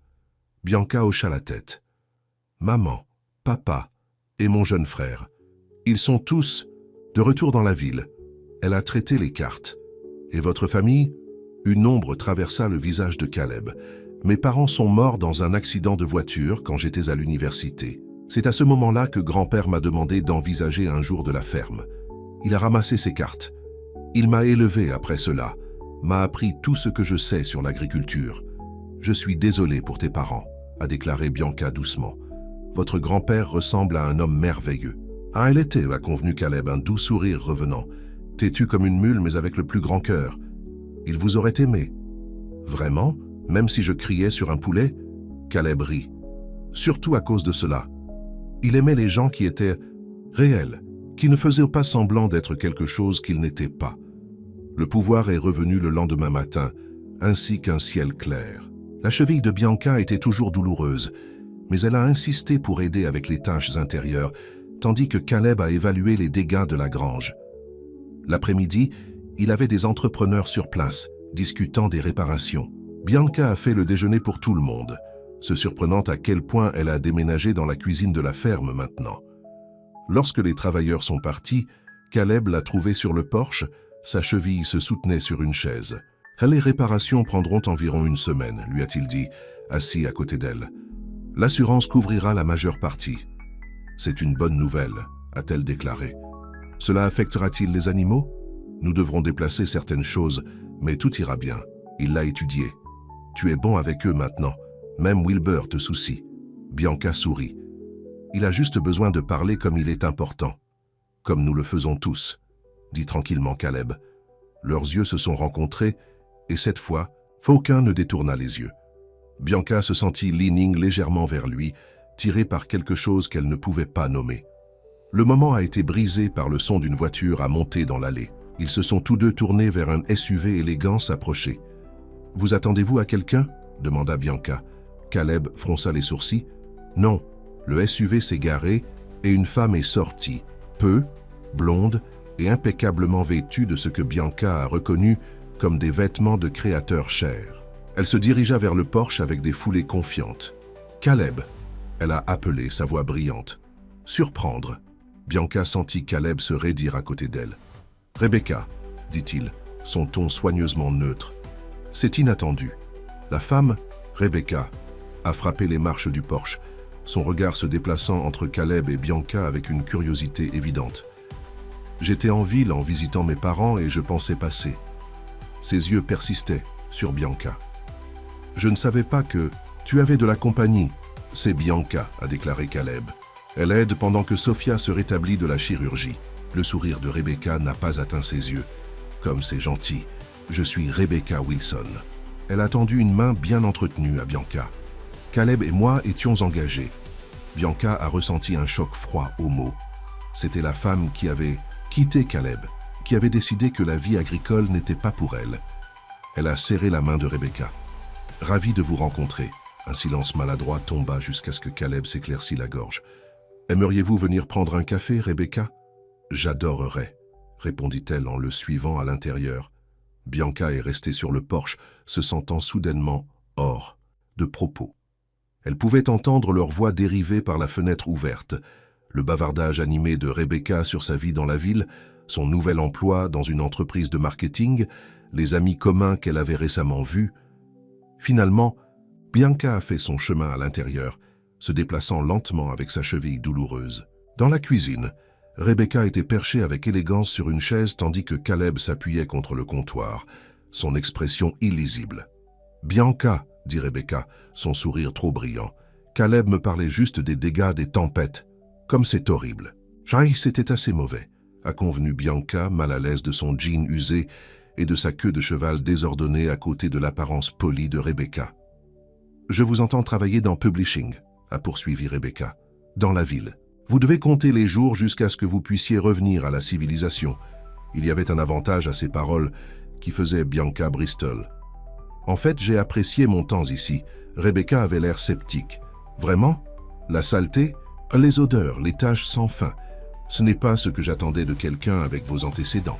[SPEAKER 1] Bianca hocha la tête. « Maman, papa et mon jeune frère. Ils sont tous de retour dans la ville. » Elle a traité les cartes. « Et votre famille ?» Une ombre traversa le visage de Caleb. « Mes parents sont morts dans un accident de voiture quand j'étais à l'université. C'est à ce moment-là que grand-père m'a demandé d'envisager un jour de la ferme. Il a ramassé ses cartes. Il m'a élevé après cela, m'a appris tout ce que je sais sur l'agriculture. Je suis désolé pour tes parents, a déclaré Bianca doucement. Votre grand-père ressemble à un homme merveilleux. Ah, elle était, a convenu Caleb, un doux sourire revenant. Têtu comme une mule, mais avec le plus grand cœur. Il vous aurait aimé. Vraiment? Même si je criais sur un poulet? Caleb rit. Surtout à cause de cela. Il aimait les gens qui étaient réels, qui ne faisaient pas semblant d'être quelque chose qu'ils n'étaient pas. Le pouvoir est revenu le lendemain matin, ainsi qu'un ciel clair. La cheville de Bianca était toujours douloureuse, mais elle a insisté pour aider avec les tâches intérieures, tandis que Caleb a évalué les dégâts de la grange. L'après-midi, il avait des entrepreneurs sur place, discutant des réparations. Bianca a fait le déjeuner pour tout le monde, se surprenant à quel point elle a déménagé dans la cuisine de la ferme maintenant. Lorsque les travailleurs sont partis, Caleb l'a trouvée sur le porche, sa cheville se soutenait sur une chaise. « Les réparations prendront environ 1 semaine, lui a-t-il dit, assis à côté d'elle. L'assurance couvrira la majeure partie. C'est une bonne nouvelle, a-t-elle déclaré. Cela affectera-t-il les animaux? Nous devrons déplacer certaines choses, mais tout ira bien. Il l'a étudié. Tu es bon avec eux maintenant. Même Wilbur te soucie. Bianca sourit. Il a juste besoin de parler comme il est important. Comme nous le faisons tous, dit tranquillement Caleb. Leurs yeux se sont rencontrés, et cette fois, aucun ne détourna les yeux. Bianca se sentit leaning légèrement vers lui, tirée par quelque chose qu'elle ne pouvait pas nommer. Le moment a été brisé par le son d'une voiture à monter dans l'allée. Ils se sont tous deux tournés vers un SUV élégant s'approcher. « Vous attendez-vous à quelqu'un » demanda Bianca. Caleb fronça les sourcils. « Non, le SUV s'est garé et une femme est sortie, peu, blonde et impeccablement vêtue de ce que Bianca a reconnu comme des vêtements de créateur cher. Elle se dirigea vers le porche avec des foulées confiantes. « Caleb !» Elle a appelé, sa voix brillante. « Surprendre !» Bianca sentit Caleb se raidir à côté d'elle. « Rebecca !» dit-il, son ton soigneusement neutre. « C'est inattendu. » La femme, Rebecca, a frappé les marches du porche, son regard se déplaçant entre Caleb et Bianca avec une curiosité évidente. « J'étais en ville en visitant mes parents et je pensais passer. » Ses yeux persistaient sur Bianca. « Je ne savais pas que tu avais de la compagnie. » « C'est Bianca, a déclaré Caleb. Elle aide pendant que Sophia se rétablit de la chirurgie. » Le sourire de Rebecca n'a pas atteint ses yeux. « Comme c'est gentil. Je suis Rebecca Wilson. » Elle a tendu une main bien entretenue à Bianca. Caleb et moi étions engagés. Bianca a ressenti un choc froid aux mots. C'était la femme qui avait quitté Caleb, qui avait décidé que la vie agricole n'était pas pour elle. Elle a serré la main de Rebecca. Ravi de vous rencontrer. Un silence maladroit tomba jusqu'à ce que Caleb s'éclaircit la gorge. Aimeriez-vous venir prendre un café, Rebecca? J'adorerais, répondit-elle en le suivant à l'intérieur. Bianca est restée sur le porche, se sentant soudainement hors de propos. Elle pouvait entendre leur voix dériver par la fenêtre ouverte, le bavardage animé de Rebecca sur sa vie dans la ville, son nouvel emploi dans une entreprise de marketing, les amis communs qu'elle avait récemment vus. Finalement, Bianca a fait son chemin à l'intérieur, se déplaçant lentement avec sa cheville douloureuse. Dans la cuisine, Rebecca était perchée avec élégance sur une chaise tandis que Caleb s'appuyait contre le comptoir, son expression illisible. « Bianca », dit Rebecca, son sourire trop brillant. « Caleb me parlait juste des dégâts des tempêtes. Comme c'est horrible. »« Aïe, c'était assez mauvais », a convenu Bianca, mal à l'aise de son jean usé et de sa queue de cheval désordonnée à côté de l'apparence polie de Rebecca. « Je vous entends travailler dans Publishing », a poursuivi Rebecca, « dans la ville. Vous devez compter les jours jusqu'à ce que vous puissiez revenir à la civilisation. » Il y avait un avantage à ces paroles qui faisait Bianca Bristol. « En fait, j'ai apprécié mon temps ici. » Rebecca avait l'air sceptique. « Vraiment? La saleté? Les odeurs, les tâches sans fin. Ce n'est pas ce que j'attendais de quelqu'un avec vos antécédents. »«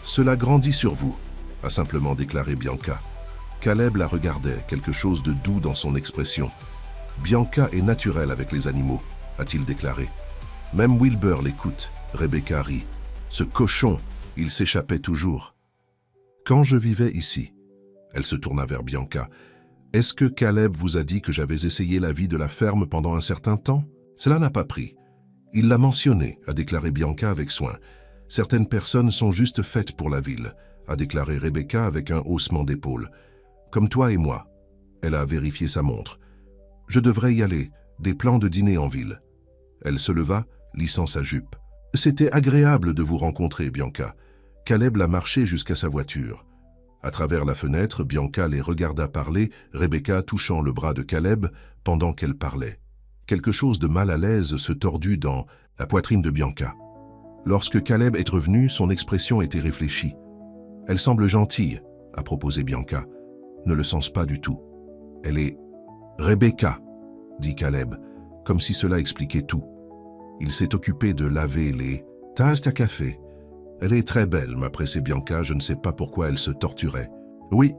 [SPEAKER 1] Cela grandit sur vous », a simplement déclaré Bianca. Caleb la regardait, quelque chose de doux dans son expression. « Bianca est naturelle avec les animaux », a-t-il déclaré. « Même Wilbur l'écoute », Rebecca rit. « Ce cochon, il s'échappait toujours. »« Quand je vivais ici », elle se tourna vers Bianca, « est-ce que Caleb vous a dit que j'avais essayé la vie de la ferme pendant un certain temps? Cela n'a pas pris. Il l'a mentionné, a déclaré Bianca avec soin. Certaines personnes sont juste faites pour la ville, a déclaré Rebecca avec un haussement d'épaule. Comme toi et moi. Elle a vérifié sa montre. Je devrais y aller, des plans de dîner en ville. Elle se leva, lissant sa jupe. C'était agréable de vous rencontrer, Bianca. Caleb l'a marché jusqu'à sa voiture. À travers la fenêtre, Bianca les regarda parler, Rebecca touchant le bras de Caleb pendant qu'elle parlait. Quelque chose de mal à l'aise se tordut dans la poitrine de Bianca. Lorsque Caleb est revenu, son expression était réfléchie. « Elle semble gentille », a proposé Bianca. « Ne le sens pas du tout. »« Elle est Rebecca », dit Caleb, comme si cela expliquait tout. Il s'est occupé de laver les tasses à café. « Elle est très belle », m'a pressé Bianca, je ne sais pas pourquoi elle se torturait. « Oui. »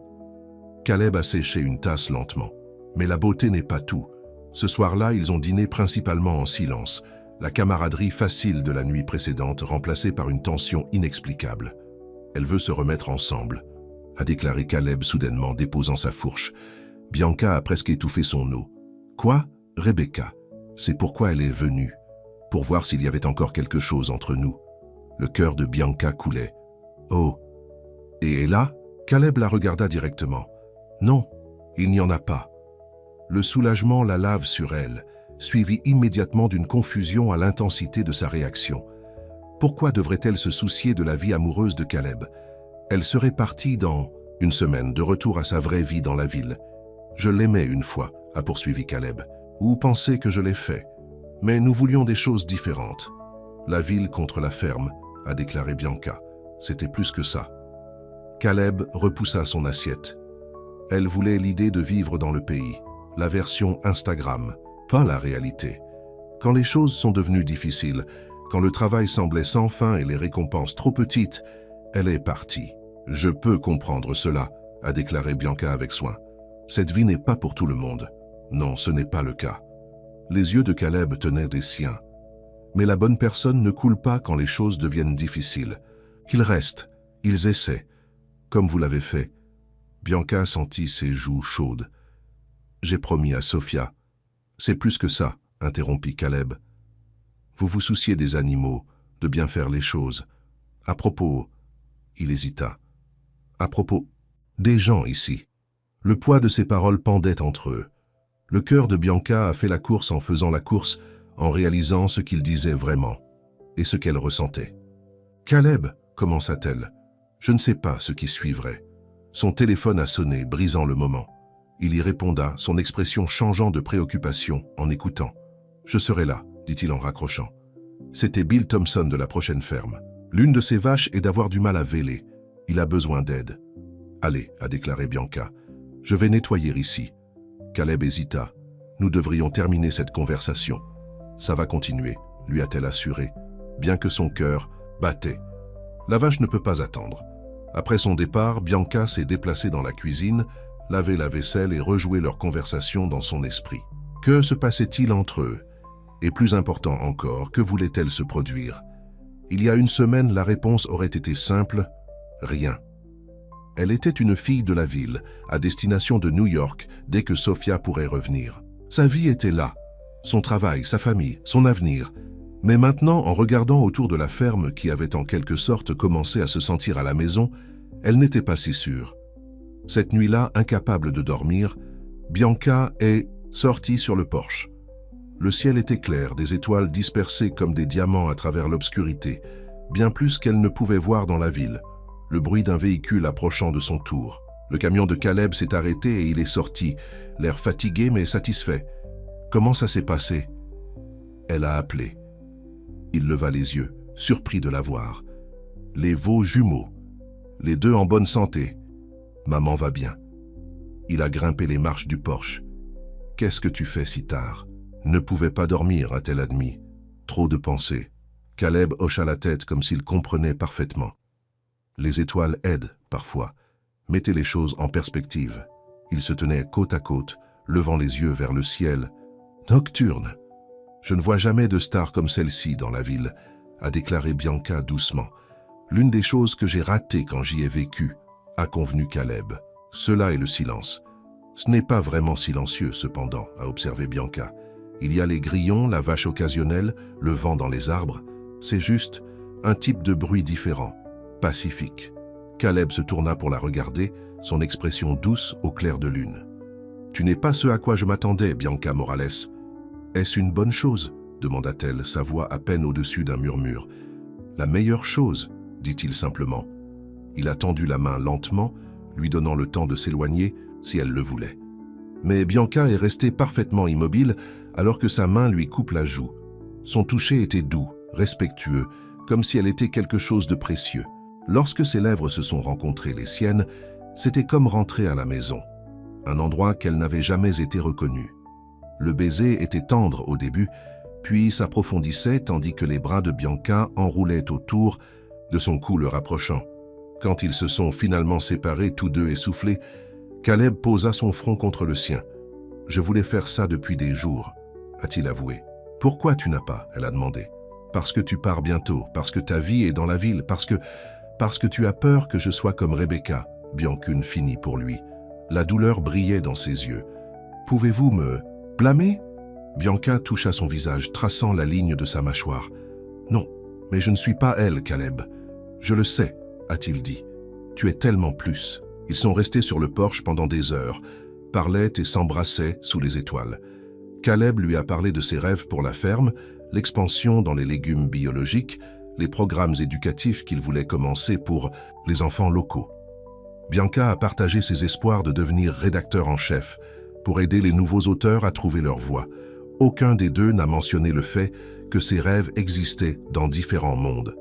[SPEAKER 1] Caleb a séché une tasse lentement. « Mais la beauté n'est pas tout. Ce soir-là, ils ont dîné principalement en silence, la camaraderie facile de la nuit précédente remplacée par une tension inexplicable. Elle veut se remettre ensemble, a déclaré Caleb soudainement, déposant sa fourche. Bianca a presque étouffé son eau. Quoi? Rebecca. C'est pourquoi elle est venue, pour voir s'il y avait encore quelque chose entre nous. Le cœur de Bianca coulait. Oh. Et là? Caleb la regarda directement. Non, il n'y en a pas. Le soulagement la lave sur elle, suivi immédiatement d'une confusion à l'intensité de sa réaction. Pourquoi devrait-elle se soucier de la vie amoureuse de Caleb? Elle serait partie dans une semaine, de retour à sa vraie vie dans la ville. Je l'aimais une fois, a poursuivi Caleb. Ou pensez que je l'ai fait. Mais nous voulions des choses différentes. La ville contre la ferme, a déclaré Bianca. C'était plus que ça. Caleb repoussa son assiette. Elle voulait l'idée de vivre dans le pays. La version Instagram, pas la réalité. Quand les choses sont devenues difficiles, quand le travail semblait sans fin et les récompenses trop petites, elle est partie. « Je peux comprendre cela », a déclaré Bianca avec soin. « Cette vie n'est pas pour tout le monde. Non, ce n'est pas le cas. » Les yeux de Caleb tenaient des siens. Mais la bonne personne ne coule pas quand les choses deviennent difficiles. Ils restent, ils essaient, comme vous l'avez fait. Bianca sentit ses joues chaudes. J'ai promis à Sophia. C'est plus que ça, interrompit Caleb. Vous vous souciez des animaux, de bien faire les choses. À propos, il hésita. À propos des gens ici. Le poids de ses paroles pendait entre eux. Le cœur de Bianca a fait la course en faisant la course, en réalisant ce qu'il disait vraiment, et ce qu'elle ressentait. Caleb, commença-t-elle, je ne sais pas ce qui suivrait. Son téléphone a sonné, brisant le moment. Il y réponda, son expression changeant de préoccupation en écoutant. « Je serai là », dit-il en raccrochant. C'était Bill Thompson de la prochaine ferme. L'une de ses vaches est d'avoir du mal à véler. Il a besoin d'aide. « Allez », a déclaré Bianca. Je vais nettoyer ici. Caleb hésita. Nous devrions terminer cette conversation. Ça va continuer, lui a-t-elle assuré, bien que son cœur battait. La vache ne peut pas attendre. Après son départ, Bianca s'est déplacée dans la cuisine, lavé la vaisselle et rejoué leur conversation dans son esprit. Que se passait-il entre eux? Et plus important encore, que voulait-elle se produire? Il y a une semaine, la réponse aurait été simple, rien. Elle était une fille de la ville, à destination de New York, dès que Sophia pourrait revenir. Sa vie était là, son travail, sa famille, son avenir. Mais maintenant, en regardant autour de la ferme qui avait en quelque sorte commencé à se sentir à la maison, elle n'était pas si sûre. Cette nuit-là, incapable de dormir, Bianca est sortie sur le porche. Le ciel était clair, des étoiles dispersées comme des diamants à travers l'obscurité, bien plus qu'elle ne pouvait voir dans la ville. Le bruit d'un véhicule approchant de son tour. Le camion de Caleb s'est arrêté et il est sorti, l'air fatigué mais satisfait. Comment ça s'est passé? Elle a appelé. Il leva les yeux, surpris de la voir. Les veaux jumeaux, les deux en bonne santé. Maman va bien. Il a grimpé les marches du porche. Qu'est-ce que tu fais si tard? Ne pouvait pas dormir, a-t-elle admis. Trop de pensées. Caleb hocha la tête comme s'il comprenait parfaitement. Les étoiles aident, parfois. Mettez les choses en perspective. Ils se tenaient côte à côte, levant les yeux vers le ciel. Nocturne. Je ne vois jamais de star comme celle-ci dans la ville, a déclaré Bianca doucement. L'une des choses que j'ai ratées quand j'y ai vécu, a convenu Caleb. Cela est le silence. Ce n'est pas vraiment silencieux, cependant, a observé Bianca. Il y a les grillons, la vache occasionnelle, le vent dans les arbres. C'est juste un type de bruit différent, pacifique. Caleb se tourna pour la regarder, son expression douce au clair de lune. « Tu n'es pas ce à quoi je m'attendais, Bianca Morales. »« Est-ce une bonne chose ?» demanda-t-elle, sa voix à peine au-dessus d'un murmure. « La meilleure chose, dit-il simplement. » Il a tendu la main lentement, lui donnant le temps de s'éloigner, si elle le voulait. Mais Bianca est restée parfaitement immobile, alors que sa main lui coupe la joue. Son toucher était doux, respectueux, comme si elle était quelque chose de précieux. Lorsque ses lèvres se sont rencontrées les siennes, c'était comme rentrer à la maison, un endroit qu'elle n'avait jamais été reconnue. Le baiser était tendre au début, puis s'approfondissait tandis que les bras de Bianca enroulaient autour de son cou le rapprochant. Quand ils se sont finalement séparés, tous deux essoufflés, Caleb posa son front contre le sien. « Je voulais faire ça depuis des jours, » a-t-il avoué. « Pourquoi tu n'as pas ?» elle a demandé. « Parce que tu pars bientôt, parce que ta vie est dans la ville, parce que tu as peur que je sois comme Rebecca, » Biancune finit pour lui. La douleur brillait dans ses yeux. « Pouvez-vous me blâmer ?» Bianca toucha son visage, traçant la ligne de sa mâchoire. « Non, mais je ne suis pas elle, Caleb. Je le sais, » a-t-il dit. « Tu es tellement plus. » Ils sont restés sur le porche pendant des heures, parlaient et s'embrassaient sous les étoiles. Caleb lui a parlé de ses rêves pour la ferme, l'expansion dans les légumes biologiques, les programmes éducatifs qu'il voulait commencer pour les enfants locaux. Bianca a partagé ses espoirs de devenir rédacteur en chef, pour aider les nouveaux auteurs à trouver leur voie. Aucun des deux n'a mentionné le fait que ses rêves existaient dans différents mondes.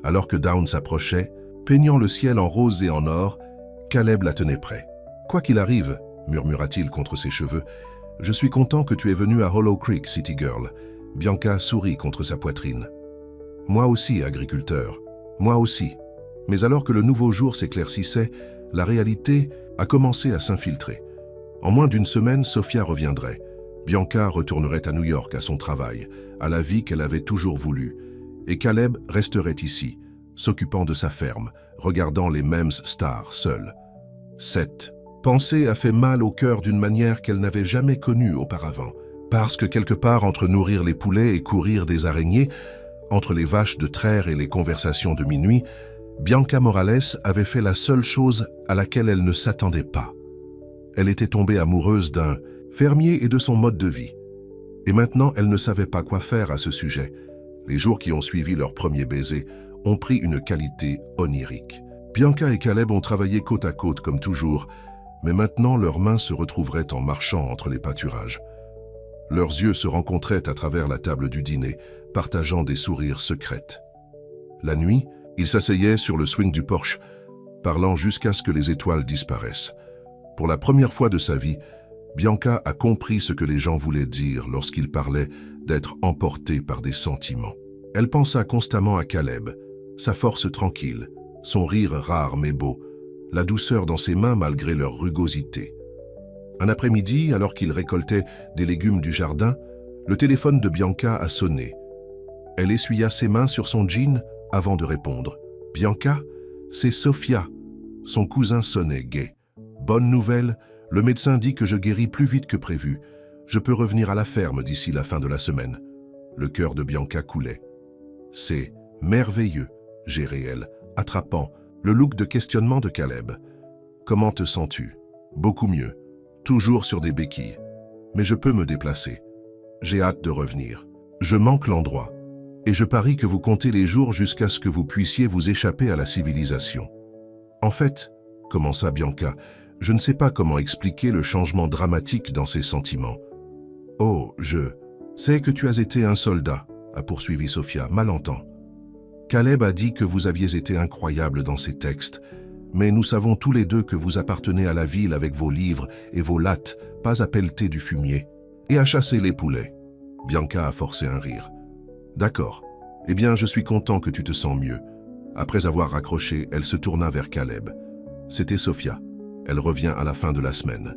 [SPEAKER 1] Alors que Dawn s'approchait, peignant le ciel en rose et en or, Caleb la tenait près. « Quoi qu'il arrive, » murmura-t-il contre ses cheveux, « je suis content que tu es venue à Hollow Creek, City Girl. » Bianca sourit contre sa poitrine. « Moi aussi, agriculteur. Moi aussi. » Mais alors que le nouveau jour s'éclaircissait, la réalité a commencé à s'infiltrer. En moins d'une semaine, Sophia reviendrait. Bianca retournerait à New York à son travail, à la vie qu'elle avait toujours voulu. Et Caleb resterait ici, s'occupant de sa ferme, regardant les mêmes stars seul. Cette pensée a fait mal au cœur d'une manière qu'elle n'avait jamais connue auparavant. Parce que quelque part entre nourrir les poulets et courir des araignées, entre les vaches de traire et les conversations de minuit, Bianca Morales avait fait la seule chose à laquelle elle ne s'attendait pas. Elle était tombée amoureuse d'un fermier et de son mode de vie. Et maintenant, elle ne savait pas quoi faire à ce sujet. Les jours qui ont suivi leur premier baiser ont pris une qualité onirique. Bianca et Caleb ont travaillé côte à côte comme toujours, mais maintenant leurs mains se retrouveraient en marchant entre les pâturages. Leurs yeux se rencontraient à travers la table du dîner, partageant des sourires secrets. La nuit, ils s'asseyaient sur le swing du porche, parlant jusqu'à ce que les étoiles disparaissent. Pour la première fois de sa vie, Bianca a compris ce que les gens voulaient dire lorsqu'ils parlaient d'être emportés par des sentiments. Elle pensa constamment à Caleb, sa force tranquille, son rire rare mais beau, la douceur dans ses mains malgré leur rugosité. Un après-midi, alors qu'il récoltait des légumes du jardin, le téléphone de Bianca a sonné. Elle essuya ses mains sur son jean avant de répondre. « Bianca, c'est Sophia. » Son cousin sonnait gai. « Bonne nouvelle, le médecin dit que je guéris plus vite que prévu. Je peux revenir à la ferme d'ici la fin de la semaine. » Le cœur de Bianca coulait. « C'est merveilleux, » gérait-elle, attrapant le look de questionnement de Caleb. « Comment te sens-tu ? » « Beaucoup mieux. Toujours sur des béquilles. Mais je peux me déplacer. J'ai hâte de revenir. Je manque l'endroit. Et je parie que vous comptez les jours jusqu'à ce que vous puissiez vous échapper à la civilisation. En fait, commença Bianca, je ne sais pas comment expliquer le changement dramatique dans ses sentiments. Oh, je sais que tu as été un soldat, a poursuivi Sophia, malentend. Caleb a dit que vous aviez été incroyable dans ses textes, mais nous savons tous les deux que vous appartenez à la ville avec vos livres et vos lattes, pas à pelleter du fumier, et à chasser les poulets. Bianca a forcé un rire. D'accord. Eh bien, je suis content que tu te sens mieux. Après avoir raccroché, elle se tourna vers Caleb. C'était Sophia. Elle revient à la fin de la semaine.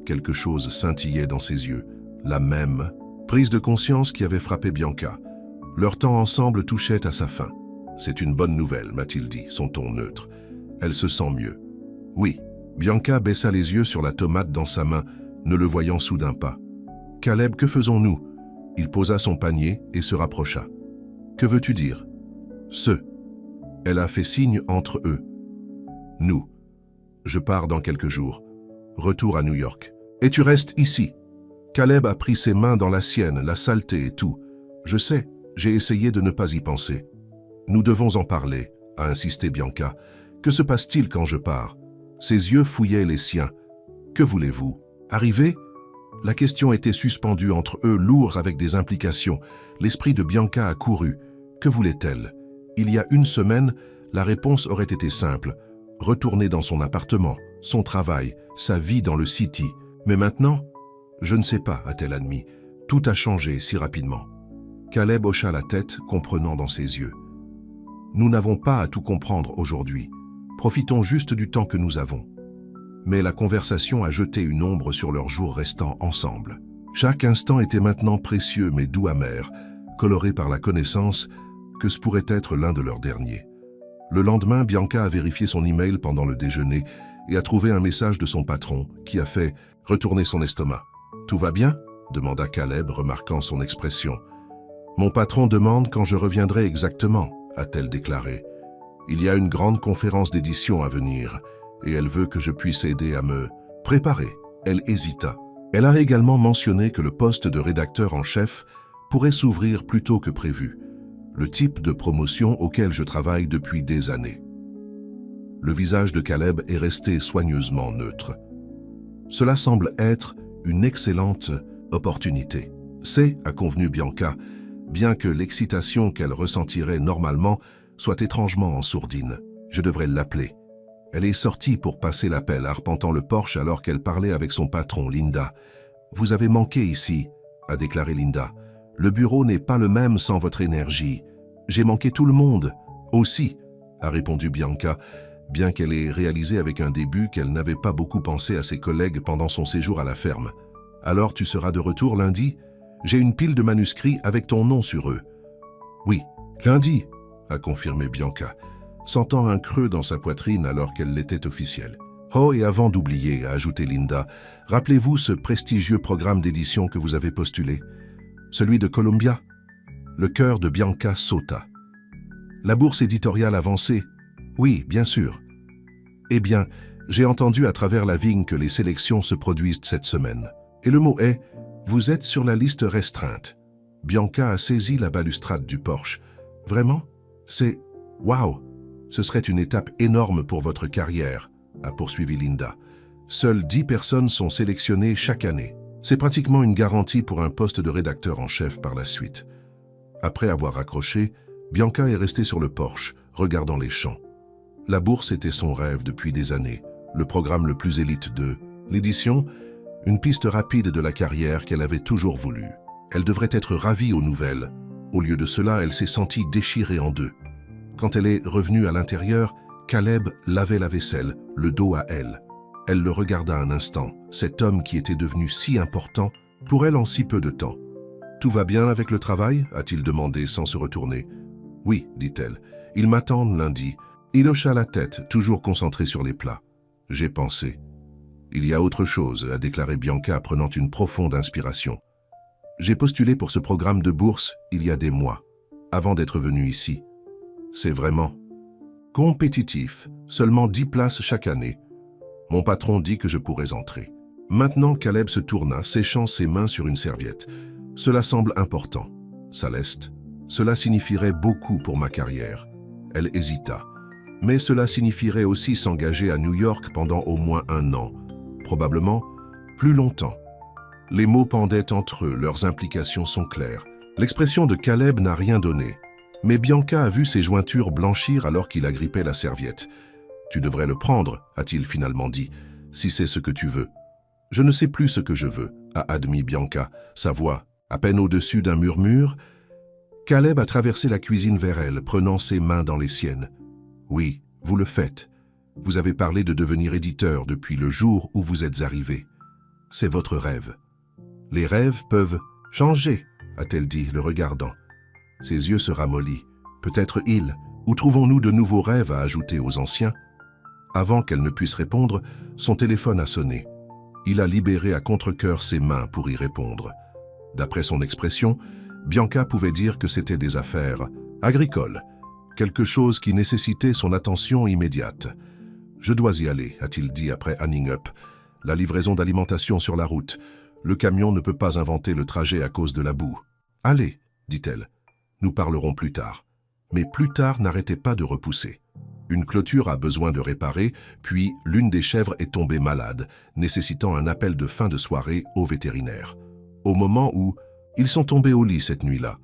[SPEAKER 1] Quelque chose scintillait dans ses yeux. La même prise de conscience qui avait frappé Bianca. Leur temps ensemble touchait à sa fin. C'est une bonne nouvelle, m'a-t-il dit, son ton neutre. Elle se sent mieux. Oui. Bianca baissa les yeux sur la tomate dans sa main, ne le voyant soudain pas. Caleb, que faisons-nous ? Il posa son panier et se rapprocha. Que veux-tu dire ? Ce. Elle a fait signe entre eux. Nous. Je pars dans quelques jours. Retour à New York. Et tu restes ici. Caleb a pris ses mains dans la sienne, la saleté et tout. Je sais, j'ai essayé de ne pas y penser. Nous devons en parler, a insisté Bianca. Que se passe-t-il quand je pars ? Ses yeux fouillaient les siens. Que voulez-vous ? Arriver ? La question était suspendue entre eux, lourds avec des implications. L'esprit de Bianca a couru. Que voulait-elle ? Il y a une semaine, la réponse aurait été simple. Retourner dans son appartement, son travail, sa vie dans le City. Mais maintenant, je ne sais pas, a-t-elle admis. Tout a changé si rapidement. Caleb hocha la tête, comprenant dans ses yeux. Nous n'avons pas à tout comprendre aujourd'hui. Profitons juste du temps que nous avons. Mais la conversation a jeté une ombre sur leurs jours restants ensemble. Chaque instant était maintenant précieux mais doux amer, coloré par la connaissance que ce pourrait être l'un de leurs derniers. Le lendemain, Bianca a vérifié son email pendant le déjeuner et a trouvé un message de son patron qui a fait retourner son estomac. « Tout va bien ?» demanda Caleb, remarquant son expression. « Mon patron demande quand je reviendrai exactement », a-t-elle déclaré. « Il y a une grande conférence d'édition à venir et elle veut que je puisse aider à me préparer. » Elle hésita. Elle a également mentionné que le poste de rédacteur en chef pourrait s'ouvrir plus tôt que prévu, le type de promotion auquel je travaille depuis des années. Le visage de Caleb est resté soigneusement neutre. Cela semble être une excellente opportunité. C'est, a convenu Bianca, bien que l'excitation qu'elle ressentirait normalement soit étrangement en sourdine. Je devrais l'appeler. Elle est sortie pour passer l'appel, arpentant le porche alors qu'elle parlait avec son patron, Linda. « Vous avez manqué ici », a déclaré Linda. « Le bureau n'est pas le même sans votre énergie. J'ai manqué tout le monde. Aussi », a répondu Bianca, bien qu'elle ait réalisé avec un début qu'elle n'avait pas beaucoup pensé à ses collègues pendant son séjour à la ferme. « Alors tu seras de retour lundi ? J'ai une pile de manuscrits avec ton nom sur eux. »« Oui, lundi », a confirmé Bianca, sentant un creux dans sa poitrine alors qu'elle l'était officielle. « Oh, et avant d'oublier, » a ajouté Linda, « rappelez-vous ce prestigieux programme d'édition que vous avez postulé, celui de Columbia ?» Le cœur de Bianca sauta. « La bourse éditoriale avancée ?»« Oui, bien sûr. »« Eh bien, j'ai entendu à travers la vigne que les sélections se produisent cette semaine. Et le mot est, vous êtes sur la liste restreinte. » Bianca a saisi la balustrade du porche. « Vraiment ? C'est... Waouh ! Ce serait une étape énorme pour votre carrière, » a poursuivi Linda. « Seules 10 personnes sont sélectionnées chaque année. C'est pratiquement une garantie pour un poste de rédacteur en chef par la suite. » Après avoir raccroché, Bianca est restée sur le porche, regardant les champs. La bourse était son rêve depuis des années, le programme le plus élite de L'édition, une piste rapide de la carrière qu'elle avait toujours voulu. Elle devrait être ravie aux nouvelles. Au lieu de cela, elle s'est sentie déchirée en deux. Quand elle est revenue à l'intérieur, Caleb lavait la vaisselle, le dos à elle. Elle le regarda un instant, cet homme qui était devenu si important pour elle en si peu de temps. « Tout va bien avec le travail » a-t-il demandé sans se retourner. « Oui » dit-elle. « Ils m'attendent lundi. » Il hocha la tête, toujours concentré sur les plats. « J'ai pensé. » « Il y a autre chose » a déclaré Bianca, prenant une profonde inspiration. « J'ai postulé pour ce programme de bourse il y a des mois, avant d'être venu ici. C'est vraiment compétitif, seulement 10 places chaque année. Mon patron dit que je pourrais entrer. » Maintenant, Caleb se tourna, séchant ses mains sur une serviette. « Cela semble important. Céleste, cela signifierait beaucoup pour ma carrière. » Elle hésita. « Mais cela signifierait aussi s'engager à New York pendant au moins 1 an. Probablement plus longtemps. » Les mots pendaient entre eux, leurs implications sont claires. L'expression de Caleb n'a rien donné. Mais Bianca a vu ses jointures blanchir alors qu'il agrippait la serviette. « Tu devrais le prendre, » a-t-il finalement dit, « si c'est ce que tu veux. »« Je ne sais plus ce que je veux, » a admis Bianca, sa voix à peine au-dessus d'un murmure. Caleb a traversé la cuisine vers elle, prenant ses mains dans les siennes. « Oui, vous le faites. Vous avez parlé de devenir éditeur depuis le jour où vous êtes arrivé. C'est votre rêve. Les rêves peuvent changer, a-t-elle dit, le regardant. Ses yeux se ramollirent. Peut-être il. Où trouvons-nous de nouveaux rêves à ajouter aux anciens? Avant qu'elle ne puisse répondre, son téléphone a sonné. Il a libéré à contre-cœur ses mains pour y répondre. D'après son expression, Bianca pouvait dire que c'était des affaires agricoles, quelque chose qui nécessitait son attention immédiate. « Je dois y aller, » a-t-il dit après hanging up. « La livraison d'alimentation sur la route. Le camion ne peut pas inventer le trajet à cause de la boue. »« Allez, » dit-elle. « Nous parlerons plus tard. » Mais plus tard n'arrêtait pas de repousser. Une clôture a besoin de réparer, puis l'une des chèvres est tombée malade, nécessitant un appel de fin de soirée au vétérinaire. Au moment où ils sont tombés au lit cette nuit-là,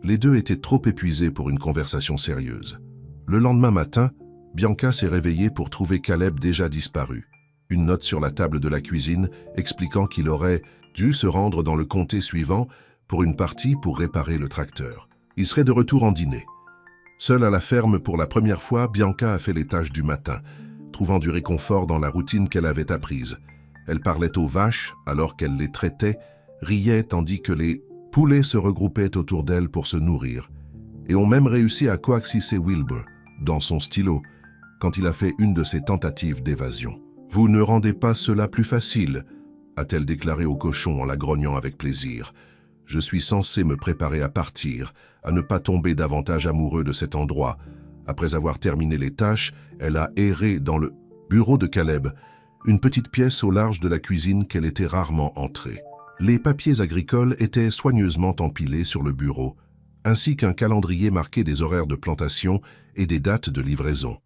[SPEAKER 1] les deux étaient trop épuisés pour une conversation sérieuse. Le lendemain matin, Bianca s'est réveillée pour trouver Caleb déjà disparu. Une note sur la table de la cuisine expliquant qu'il aurait dû se rendre dans le comté suivant pour une partie pour réparer le tracteur. Il serait de retour en dîner. Seule à la ferme pour la première fois, Bianca a fait les tâches du matin, trouvant du réconfort dans la routine qu'elle avait apprise. Elle parlait aux vaches alors qu'elle les traitait, riait tandis que les poulets se regroupaient autour d'elle pour se nourrir, et ont même réussi à coaxer Wilbur dans son stylo quand il a fait une de ses tentatives d'évasion. « Vous ne rendez pas cela plus facile » a-t-elle déclaré au cochon en la grognant avec plaisir. « Je suis censé me préparer à partir, à ne pas tomber davantage amoureux de cet endroit. » Après avoir terminé les tâches, elle a erré dans le bureau de Caleb, une petite pièce au large de la cuisine qu'elle était rarement entrée. Les papiers agricoles étaient soigneusement empilés sur le bureau, ainsi qu'un calendrier marqué des horaires de plantation et des dates de livraison.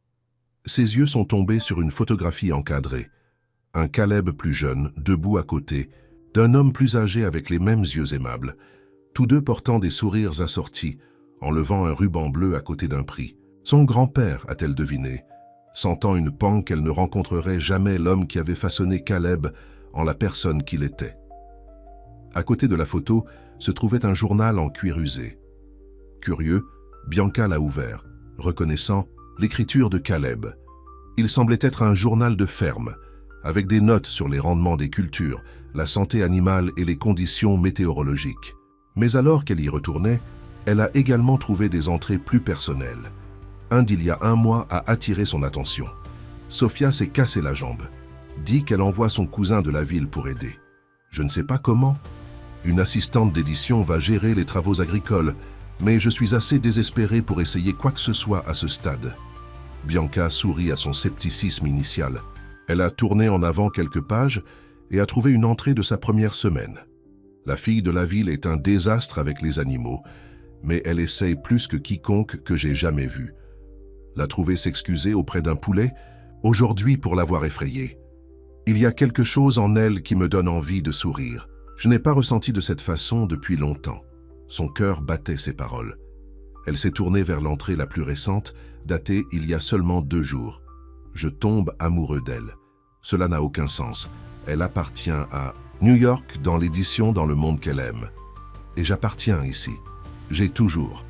[SPEAKER 1] Ses yeux sont tombés sur une photographie encadrée. Un Caleb plus jeune, debout à côté, d'un homme plus âgé avec les mêmes yeux aimables, tous deux portant des sourires assortis, en levant un ruban bleu à côté d'un prix. Son grand-père, a-t-elle deviné, sentant une pang qu'elle ne rencontrerait jamais l'homme qui avait façonné Caleb en la personne qu'il était. À côté de la photo se trouvait un journal en cuir usé. Curieux, Bianca l'a ouvert, reconnaissant l'écriture de Caleb. Il semblait être un journal de ferme, avec des notes sur les rendements des cultures, la santé animale et les conditions météorologiques. Mais alors qu'elle y retournait, elle a également trouvé des entrées plus personnelles. Un d'il y a 1 mois a attiré son attention. Sophia s'est cassé la jambe. Dit qu'elle envoie son cousin de la ville pour aider. Je ne sais pas comment. Une assistante d'édition va gérer les travaux agricoles, mais je suis assez désespéré pour essayer quoi que ce soit à ce stade. Bianca sourit à son scepticisme initial. Elle a tourné en avant quelques pages et a trouvé une entrée de sa première semaine. La fille de la ville est un désastre avec les animaux, mais elle essaye plus que quiconque que j'ai jamais vu. La trouver s'excuser auprès d'un poulet, aujourd'hui pour l'avoir effrayée. Il y a quelque chose en elle qui me donne envie de sourire. Je n'ai pas ressenti de cette façon depuis longtemps. Son cœur battait ses paroles. Elle s'est tournée vers l'entrée la plus récente, datée il y a seulement 2 jours. Je tombe amoureux d'elle. Cela n'a aucun sens. Elle appartient à New York dans l'édition Dans le monde qu'elle aime. Et j'appartiens ici. J'ai toujours.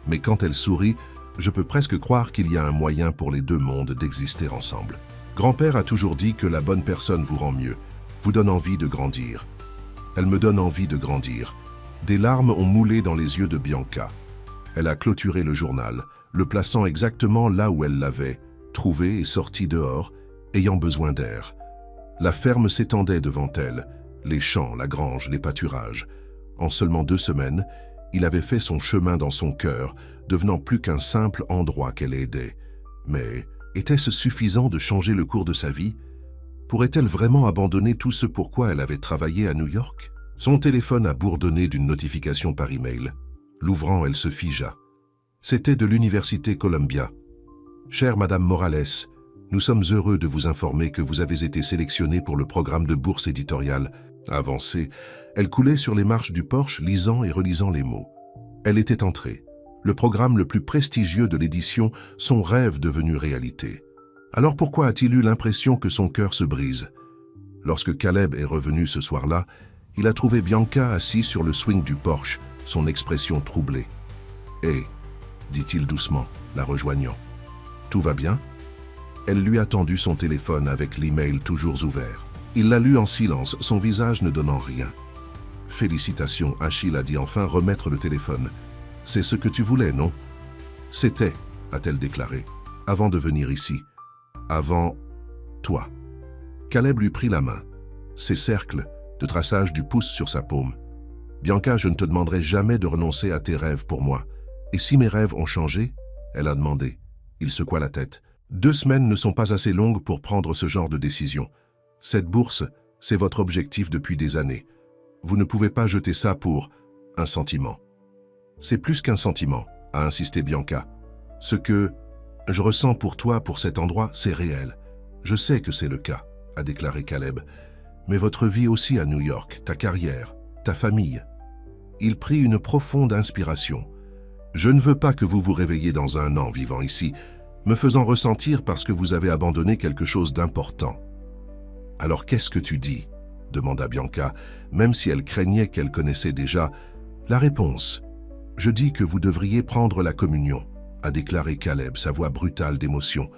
[SPEAKER 1] Mais quand elle sourit, je peux presque croire qu'il y a un moyen pour les deux mondes d'exister ensemble. Grand-père a toujours dit que la bonne personne vous rend mieux, vous donne envie de grandir. Elle me donne envie de grandir. Des larmes ont moulé dans les yeux de Bianca. Elle a clôturé le journal, le plaçant exactement là où elle l'avait, trouvé et sorti dehors, ayant besoin d'air. La ferme s'étendait devant elle, les champs, la grange, les pâturages. En seulement 2 semaines, il avait fait son chemin dans son cœur, devenant plus qu'un simple endroit qu'elle aidait. Mais était-ce suffisant de changer le cours de sa vie? Pourrait-elle vraiment abandonner tout ce pourquoi elle avait travaillé à New York? Son téléphone a bourdonné d'une notification par email. L'ouvrant, elle se figea. C'était de l'Université Columbia. « Chère Madame Morales, nous sommes heureux de vous informer que vous avez été sélectionnée pour le programme de bourse éditoriale. » Avancée, elle coulait sur les marches du porche, lisant et relisant les mots. Elle était entrée. Le programme le plus prestigieux de l'édition, son rêve devenu réalité. Alors pourquoi a-t-il eu l'impression que son cœur se brise? Lorsque Caleb est revenu ce soir-là, il a trouvé Bianca assise sur le swing du porche, son expression troublée. « Hé !» dit-il doucement, la rejoignant. « Tout va bien ?» Elle lui a tendu son téléphone avec l'email toujours ouvert. Il l'a lu en silence, son visage ne donnant rien. « Félicitations, Achille a dit enfin remettre le téléphone. C'est ce que tu voulais, non ?»« C'était, a-t-elle déclaré, avant de venir ici. Avant toi. » Caleb lui prit la main. Ses cercles, de traçage du pouce sur sa paume. « Bianca, je ne te demanderai jamais de renoncer à tes rêves pour moi. Et si mes rêves ont changé ?» Elle a demandé. Il secoua la tête. 2 semaines ne sont pas assez longues pour prendre ce genre de décision. Cette bourse, c'est votre objectif depuis des années. Vous ne pouvez pas jeter ça pour un sentiment. C'est plus qu'un sentiment, a insisté Bianca. Ce que je ressens pour toi, pour cet endroit, c'est réel. Je sais que c'est le cas, a déclaré Caleb. Mais votre vie aussi à New York, ta carrière, ta famille. Il prit une profonde inspiration. Je ne veux pas que vous vous réveilliez dans 1 an vivant ici, me faisant ressentir parce que vous avez abandonné quelque chose d'important. Alors qu'est-ce que tu dis? Demanda Bianca, même si elle craignait qu'elle connaissait déjà. La réponse. Je dis que vous devriez prendre la communion, a déclaré Caleb, sa voix brutale d'émotion.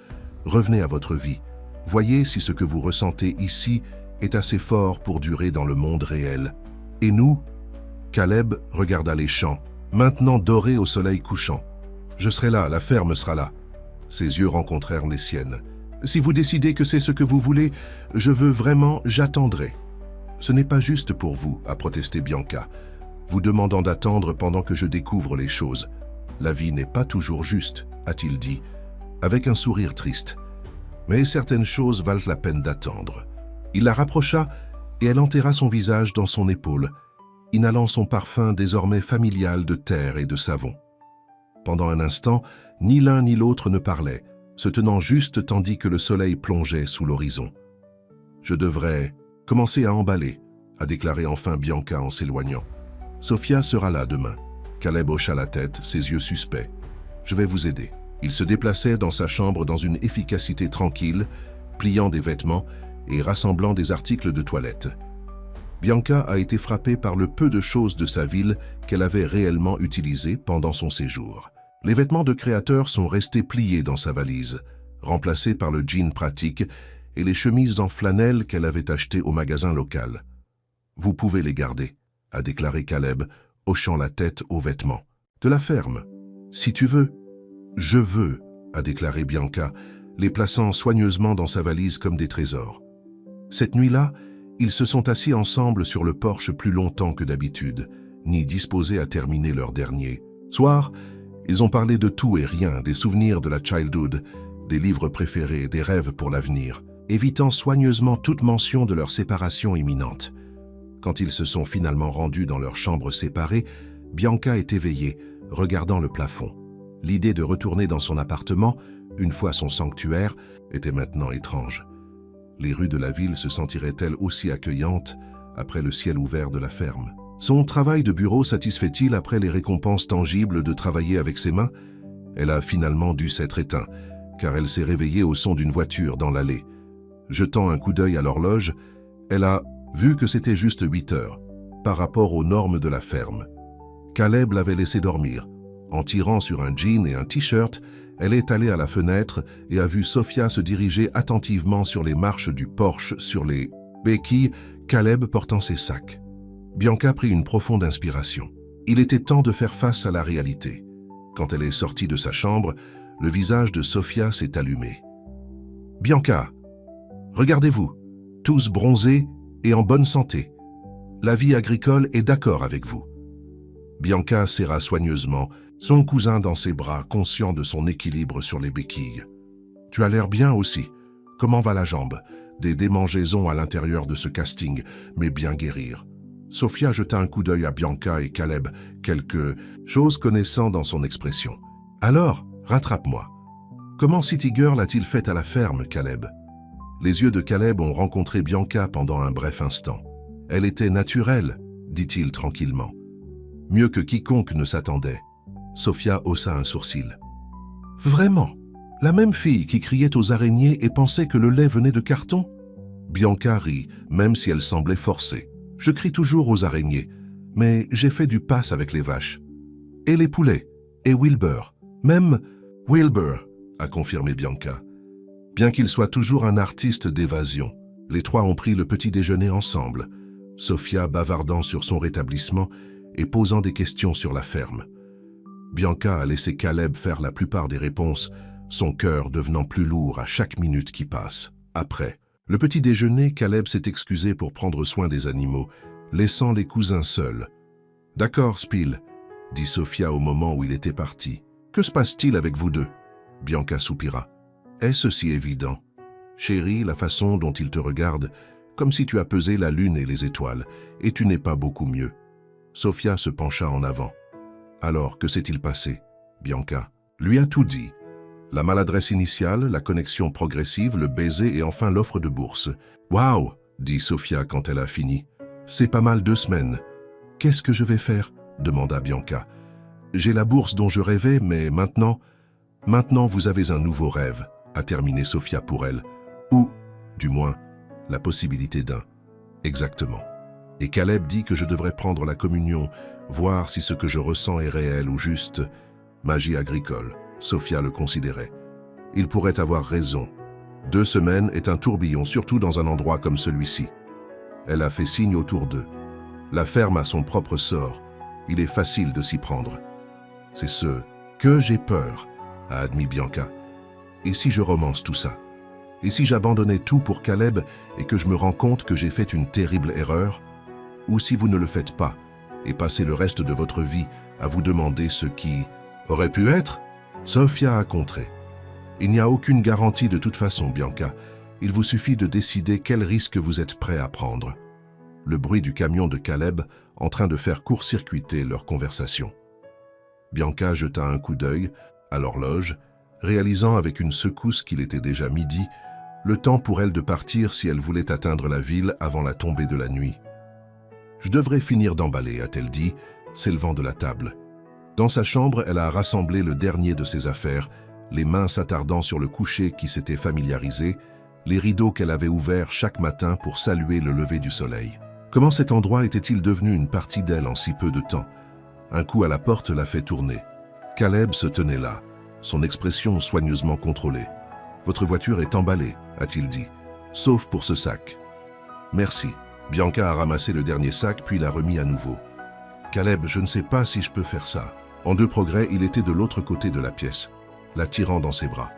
[SPEAKER 1] Revenez à votre vie. Voyez si ce que vous ressentez ici est assez fort pour durer dans le monde réel. Et nous? Caleb regarda les champs, maintenant dorés au soleil couchant. Je serai là, la ferme sera là. Ses yeux rencontrèrent les siennes. Si vous décidez que c'est ce que vous voulez, je veux vraiment, j'attendrai. Ce n'est pas juste pour vous, a protesté Bianca, vous demandant d'attendre pendant que je découvre les choses. La vie n'est pas toujours juste, a-t-il dit, avec un sourire triste. Mais certaines choses valent la peine d'attendre. Il la rapprocha et elle enterra son visage dans son épaule, inhalant son parfum désormais familial de terre et de savon. Pendant un instant, ni l'un ni l'autre ne parlaient, se tenant juste tandis que le soleil plongeait sous l'horizon. « Je devrais commencer à emballer », a déclaré enfin Bianca en s'éloignant. « Sophia sera là demain. » Caleb hocha la tête, ses yeux suspects. « Je vais vous aider. » Il se déplaçait dans sa chambre dans une efficacité tranquille, pliant des vêtements et rassemblant des articles de toilette. Bianca a été frappée par le peu de choses de sa ville qu'elle avait réellement utilisées pendant son séjour. Les vêtements de créateur sont restés pliés dans sa valise, remplacés par le jean pratique et les chemises en flanelle qu'elle avait achetées au magasin local. « Vous pouvez les garder », a déclaré Caleb, hochant la tête aux vêtements. « De la ferme, si tu veux. »« Je veux », a déclaré Bianca, les plaçant soigneusement dans sa valise comme des trésors. Cette nuit-là, ils se sont assis ensemble sur le porche plus longtemps que d'habitude, ni disposés à terminer leur dernier. Soir, ils ont parlé de tout et rien, des souvenirs de la childhood, des livres préférés, des rêves pour l'avenir, évitant soigneusement toute mention de leur séparation imminente. Quand ils se sont finalement rendus dans leur chambre séparée, Bianca est éveillée, regardant le plafond. L'idée de retourner dans son appartement, une fois son sanctuaire, était maintenant étrange. Les rues de la ville se sentiraient-elles aussi accueillantes après le ciel ouvert de la ferme? Son travail de bureau satisfait-il après les récompenses tangibles de travailler avec ses mains? Elle a finalement dû s'être éteinte, car elle s'est réveillée au son d'une voiture dans l'allée. Jetant un coup d'œil à l'horloge, Elle a vu que c'était juste 8 heures, par rapport aux normes de la ferme. Caleb l'avait laissé dormir. En tirant sur un jean et un t-shirt, elle est allée à la fenêtre et a vu Sophia se diriger attentivement sur les marches du porche sur les béquilles, Caleb portant ses sacs. Bianca prit une profonde inspiration. Il était temps de faire face à la réalité. Quand elle est sortie de sa chambre, le visage de Sophia s'est allumé. « Bianca, regardez-vous, tous bronzés et en bonne santé. La vie agricole est d'accord avec vous. » Bianca serra soigneusement son cousin dans ses bras, conscient de son équilibre sur les béquilles. « Tu as l'air bien aussi. Comment va la jambe? Des démangeaisons à l'intérieur de ce casting, mais bien guérir. » Sophia jeta un coup d'œil à Bianca et Caleb, quelque chose connaissant dans son expression. « Alors, rattrape-moi. Comment City Girl a-t-il fait à la ferme, Caleb ?» Les yeux de Caleb ont rencontré Bianca pendant un bref instant. « Elle était naturelle, » dit-il tranquillement. Mieux que quiconque ne s'attendait. Sophia haussa un sourcil. « Vraiment? La même fille qui criait aux araignées et pensait que le lait venait de carton ?» Bianca rit, même si elle semblait forcée. « Je crie toujours aux araignées, mais j'ai fait du pass avec les vaches. Et les poulets, et Wilbur. Même Wilbur, a confirmé Bianca. Bien qu'il soit toujours un artiste d'évasion, les trois ont pris le petit déjeuner ensemble, Sophia bavardant sur son rétablissement et posant des questions sur la ferme. Bianca a laissé Caleb faire la plupart des réponses, son cœur devenant plus lourd à chaque minute qui passe. Après le petit déjeuner, Caleb s'est excusé pour prendre soin des animaux, laissant les cousins seuls. « D'accord, Spill, » dit Sophia au moment où il était parti. « Que se passe-t-il avec vous deux ?» Bianca soupira. « Est-ce si évident? Chérie, la façon dont il te regarde, comme si tu as pesé la lune et les étoiles, et tu n'es pas beaucoup mieux. » Sophia se pencha en avant. « Alors, que s'est-il passé ?» Bianca lui a tout dit. La maladresse initiale, la connexion progressive, le baiser et enfin l'offre de bourse. « Waouh !» dit Sophia quand elle a fini. « C'est pas mal 2 semaines. »« Qu'est-ce que je vais faire ?» demanda Bianca. « J'ai la bourse dont je rêvais, mais maintenant... »« Maintenant, vous avez un nouveau rêve, » a terminé Sophia pour elle. « Ou, du moins, la possibilité d'un. » Exactement. Et Caleb dit que je devrais prendre la communion, voir si ce que je ressens est réel ou juste magie agricole. Sophia le considérait. Il pourrait avoir raison. 2 semaines est un tourbillon, surtout dans un endroit comme celui-ci. Elle a fait signe autour d'eux. La ferme a son propre sort. Il est facile de s'y prendre. C'est ce que j'ai peur, a admis Bianca. Et si je romance tout ça? Et si j'abandonnais tout pour Caleb et que je me rends compte que j'ai fait une terrible erreur? Ou si vous ne le faites pas et passez le reste de votre vie à vous demander ce qui aurait pu être? Sophia a contré. Il n'y a aucune garantie de toute façon, Bianca. Il vous suffit de décider quel risque vous êtes prêt à prendre. Le bruit du camion de Caleb en train de faire court-circuiter leur conversation. Bianca jeta un coup d'œil à l'horloge, réalisant avec une secousse qu'il était déjà midi, le temps pour elle de partir si elle voulait atteindre la ville avant la tombée de la nuit. « Je devrais finir d'emballer », a-t-elle dit, s'élevant de la table. Dans sa chambre, elle a rassemblé le dernier de ses affaires, les mains s'attardant sur le coucher qui s'était familiarisé, les rideaux qu'elle avait ouverts chaque matin pour saluer le lever du soleil. Comment cet endroit était-il devenu une partie d'elle en si peu de temps? Un coup à la porte l'a fait tourner. Caleb se tenait là, son expression soigneusement contrôlée. « Votre voiture est emballée, a-t-il dit, sauf pour ce sac. »« Merci. » Bianca a ramassé le dernier sac puis l'a remis à nouveau. « Caleb, je ne sais pas si je peux faire ça. » En 2 progrès, il était de l'autre côté de la pièce, la tirant dans ses bras.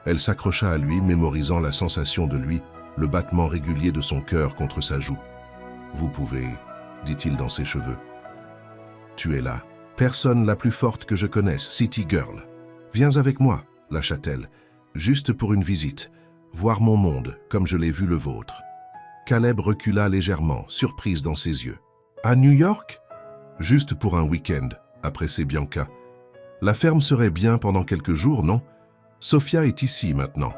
[SPEAKER 1] Elle s'accrocha à lui, mémorisant la sensation de lui, le battement régulier de son cœur contre sa joue. « Vous pouvez, » dit-il dans ses cheveux. « Tu es là. Personne la plus forte que je connaisse, City Girl. Viens avec moi, » lâcha-t-elle, juste pour une visite, voir mon monde comme je l'ai vu le vôtre. Caleb recula légèrement, surprise dans ses yeux. « À New York ?»« Juste pour un week-end, » appréciait Bianca. « La ferme serait bien pendant quelques jours, non? Sophia est ici maintenant. »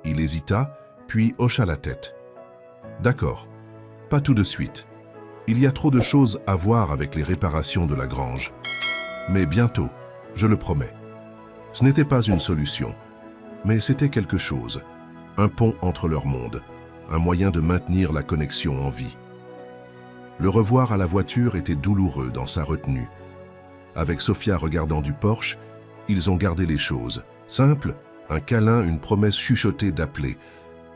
[SPEAKER 1] Il hésita, puis hocha la tête. « D'accord. Pas tout de suite. Il y a trop de choses à voir avec les réparations de la grange. Mais bientôt, je le promets. » Ce n'était pas une solution, mais c'était quelque chose, un pont entre leurs mondes, un moyen de maintenir la connexion en vie. Le revoir à la voiture était douloureux dans sa retenue. Avec Sofia regardant du porche, ils ont gardé les choses. Simple, un câlin, une promesse chuchotée d'appeler,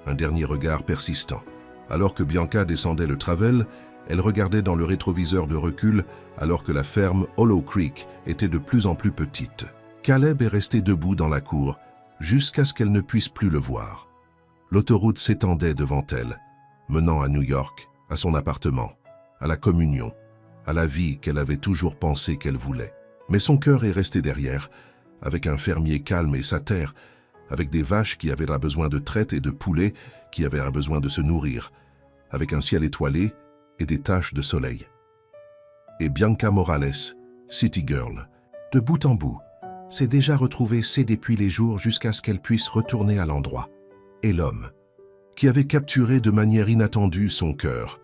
[SPEAKER 1] un dernier regard persistant. Alors que Bianca descendait le Travel, elle regardait dans le rétroviseur de recul alors que la ferme Hollow Creek était de plus en plus petite. Caleb est resté debout dans la cour jusqu'à ce qu'elle ne puisse plus le voir. L'autoroute s'étendait devant elle, menant à New York, à son appartement, à la communion, à la vie qu'elle avait toujours pensé qu'elle voulait. Mais son cœur est resté derrière, avec un fermier calme et sa terre, avec des vaches qui avaient besoin de traite et de poulets qui avaient besoin de se nourrir, avec un ciel étoilé et des taches de soleil. Et Bianca Morales, City Girl, de bout en bout, s'est déjà retrouvée depuis les jours jusqu'à ce qu'elle puisse retourner à l'endroit. Et l'homme, qui avait capturé de manière inattendue son cœur.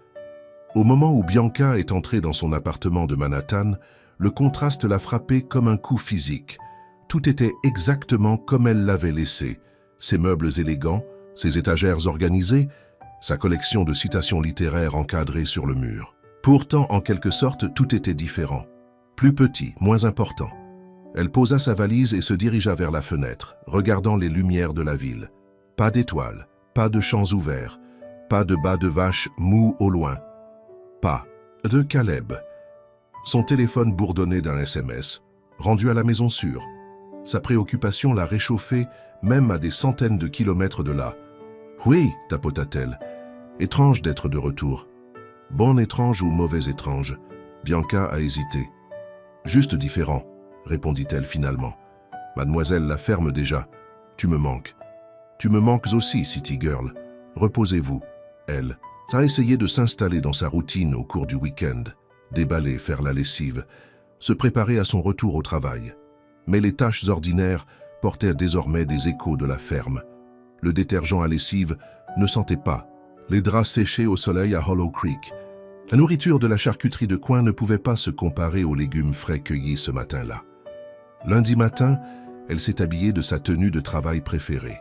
[SPEAKER 1] Au moment où Bianca est entrée dans son appartement de Manhattan, le contraste l'a frappée comme un coup physique. Tout était exactement comme elle l'avait laissé. Ses meubles élégants, ses étagères organisées, sa collection de citations littéraires encadrées sur le mur. Pourtant, en quelque sorte, tout était différent. Plus petit, moins important. Elle posa sa valise et se dirigea vers la fenêtre, regardant les lumières de la ville. Pas d'étoiles, pas de champs ouverts, pas de bas de vache mous au loin. Pas de Caleb. Son téléphone bourdonnait d'un SMS, rendu à la maison sûre. Sa préoccupation l'a réchauffée, même à des centaines de kilomètres de là. « Oui, tapota-t-elle. Étrange d'être de retour. Bon étrange ou mauvais étrange ?» Bianca a hésité. « Juste différent, » répondit-elle finalement. « Mademoiselle la ferme déjà. Tu me manques. Tu me manques aussi, City Girl. Reposez-vous. » Elle a essayé de s'installer dans sa routine au cours du week-end, déballer, faire la lessive, se préparer à son retour au travail. Mais les tâches ordinaires portaient désormais des échos de la ferme. Le détergent à lessive ne sentait pas. Les draps séchés au soleil à Hollow Creek. La nourriture de la charcuterie de coin ne pouvait pas se comparer aux légumes frais cueillis ce matin-là. Lundi matin, elle s'est habillée de sa tenue de travail préférée.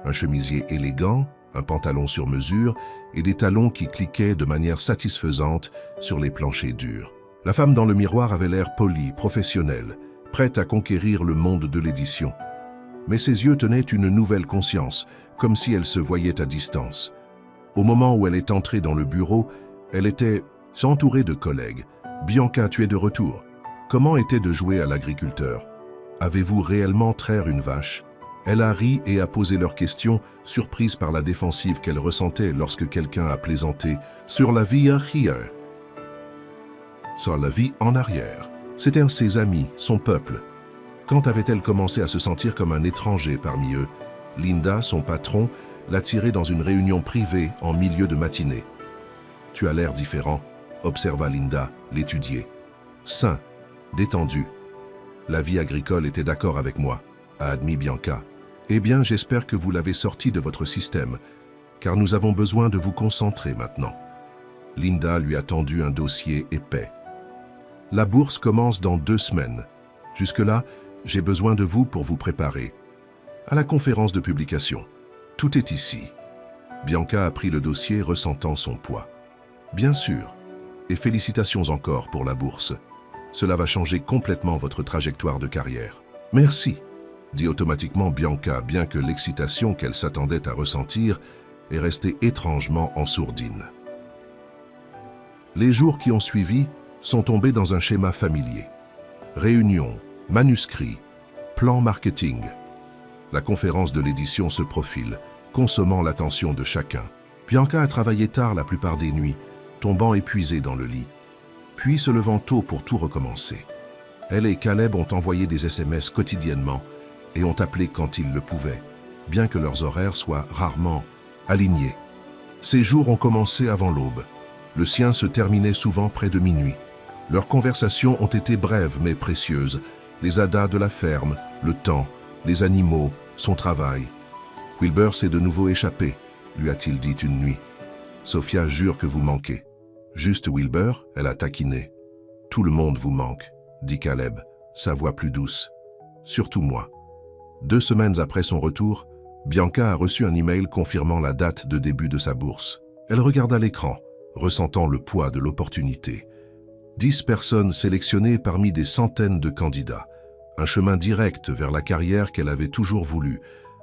[SPEAKER 1] Un chemisier élégant, un pantalon sur mesure et des talons qui cliquaient de manière satisfaisante sur les planchers durs. La femme dans le miroir avait l'air polie, professionnelle, prête à conquérir le monde de l'édition. Mais ses yeux tenaient une nouvelle conscience, comme si elle se voyait à distance. Au moment où elle est entrée dans le bureau, elle était entourée de collègues. « Bianca, tu es de retour. Comment était de jouer à l'agriculteur? Avez-vous réellement traire une vache ?» Elle a ri et a posé leurs questions, surprise par la défensive qu'elle ressentait lorsque quelqu'un a plaisanté sur la vie arrière. Sur la vie en arrière. C'étaient ses amis, son peuple. Quand avait-elle commencé à se sentir comme un étranger parmi eux? Linda, son patron, l'a tirée dans une réunion privée en milieu de matinée. « Tu as l'air différent », observa Linda, l'étudier. « Sain, détendu. La vie agricole était d'accord avec moi, » a admis Bianca. « Eh bien, j'espère que vous l'avez sorti de votre système, car nous avons besoin de vous concentrer maintenant. » Linda lui a tendu un dossier épais. « La bourse commence dans 2 semaines. Jusque-là, j'ai besoin de vous pour vous préparer. À la conférence de publication. Tout est ici. » Bianca a pris le dossier, ressentant son poids. « Bien sûr, et félicitations encore pour la bourse. Cela va changer complètement votre trajectoire de carrière. »« Merci », dit automatiquement Bianca, bien que l'excitation qu'elle s'attendait à ressentir est restée étrangement en sourdine. Les jours qui ont suivi sont tombés dans un schéma familier. Réunion, manuscrits, plan marketing. La conférence de l'édition se profile, consommant l'attention de chacun. Bianca a travaillé tard la plupart des nuits, tombant épuisée dans le lit, puis se levant tôt pour tout recommencer. Elle et Caleb ont envoyé des SMS quotidiennement et ont appelé quand ils le pouvaient, bien que leurs horaires soient rarement alignés. Ces jours ont commencé avant l'aube. Le sien se terminait souvent près de minuit. Leurs conversations ont été brèves mais précieuses. Les hadas de la ferme, le temps, les animaux, son travail. « Wilbur s'est de nouveau échappé », lui a-t-il dit une nuit. « Sofia jure que vous manquez. »« Juste Wilbur ?» elle a taquiné. « Tout le monde vous manque », dit Caleb, sa voix plus douce. « Surtout moi. » 2 semaines après son retour, Bianca a reçu un email confirmant la date de début de sa bourse. Elle regarda l'écran, ressentant le poids de l'opportunité. 10 personnes sélectionnées parmi des centaines de candidats. Un chemin direct vers la carrière qu'elle avait toujours voulu.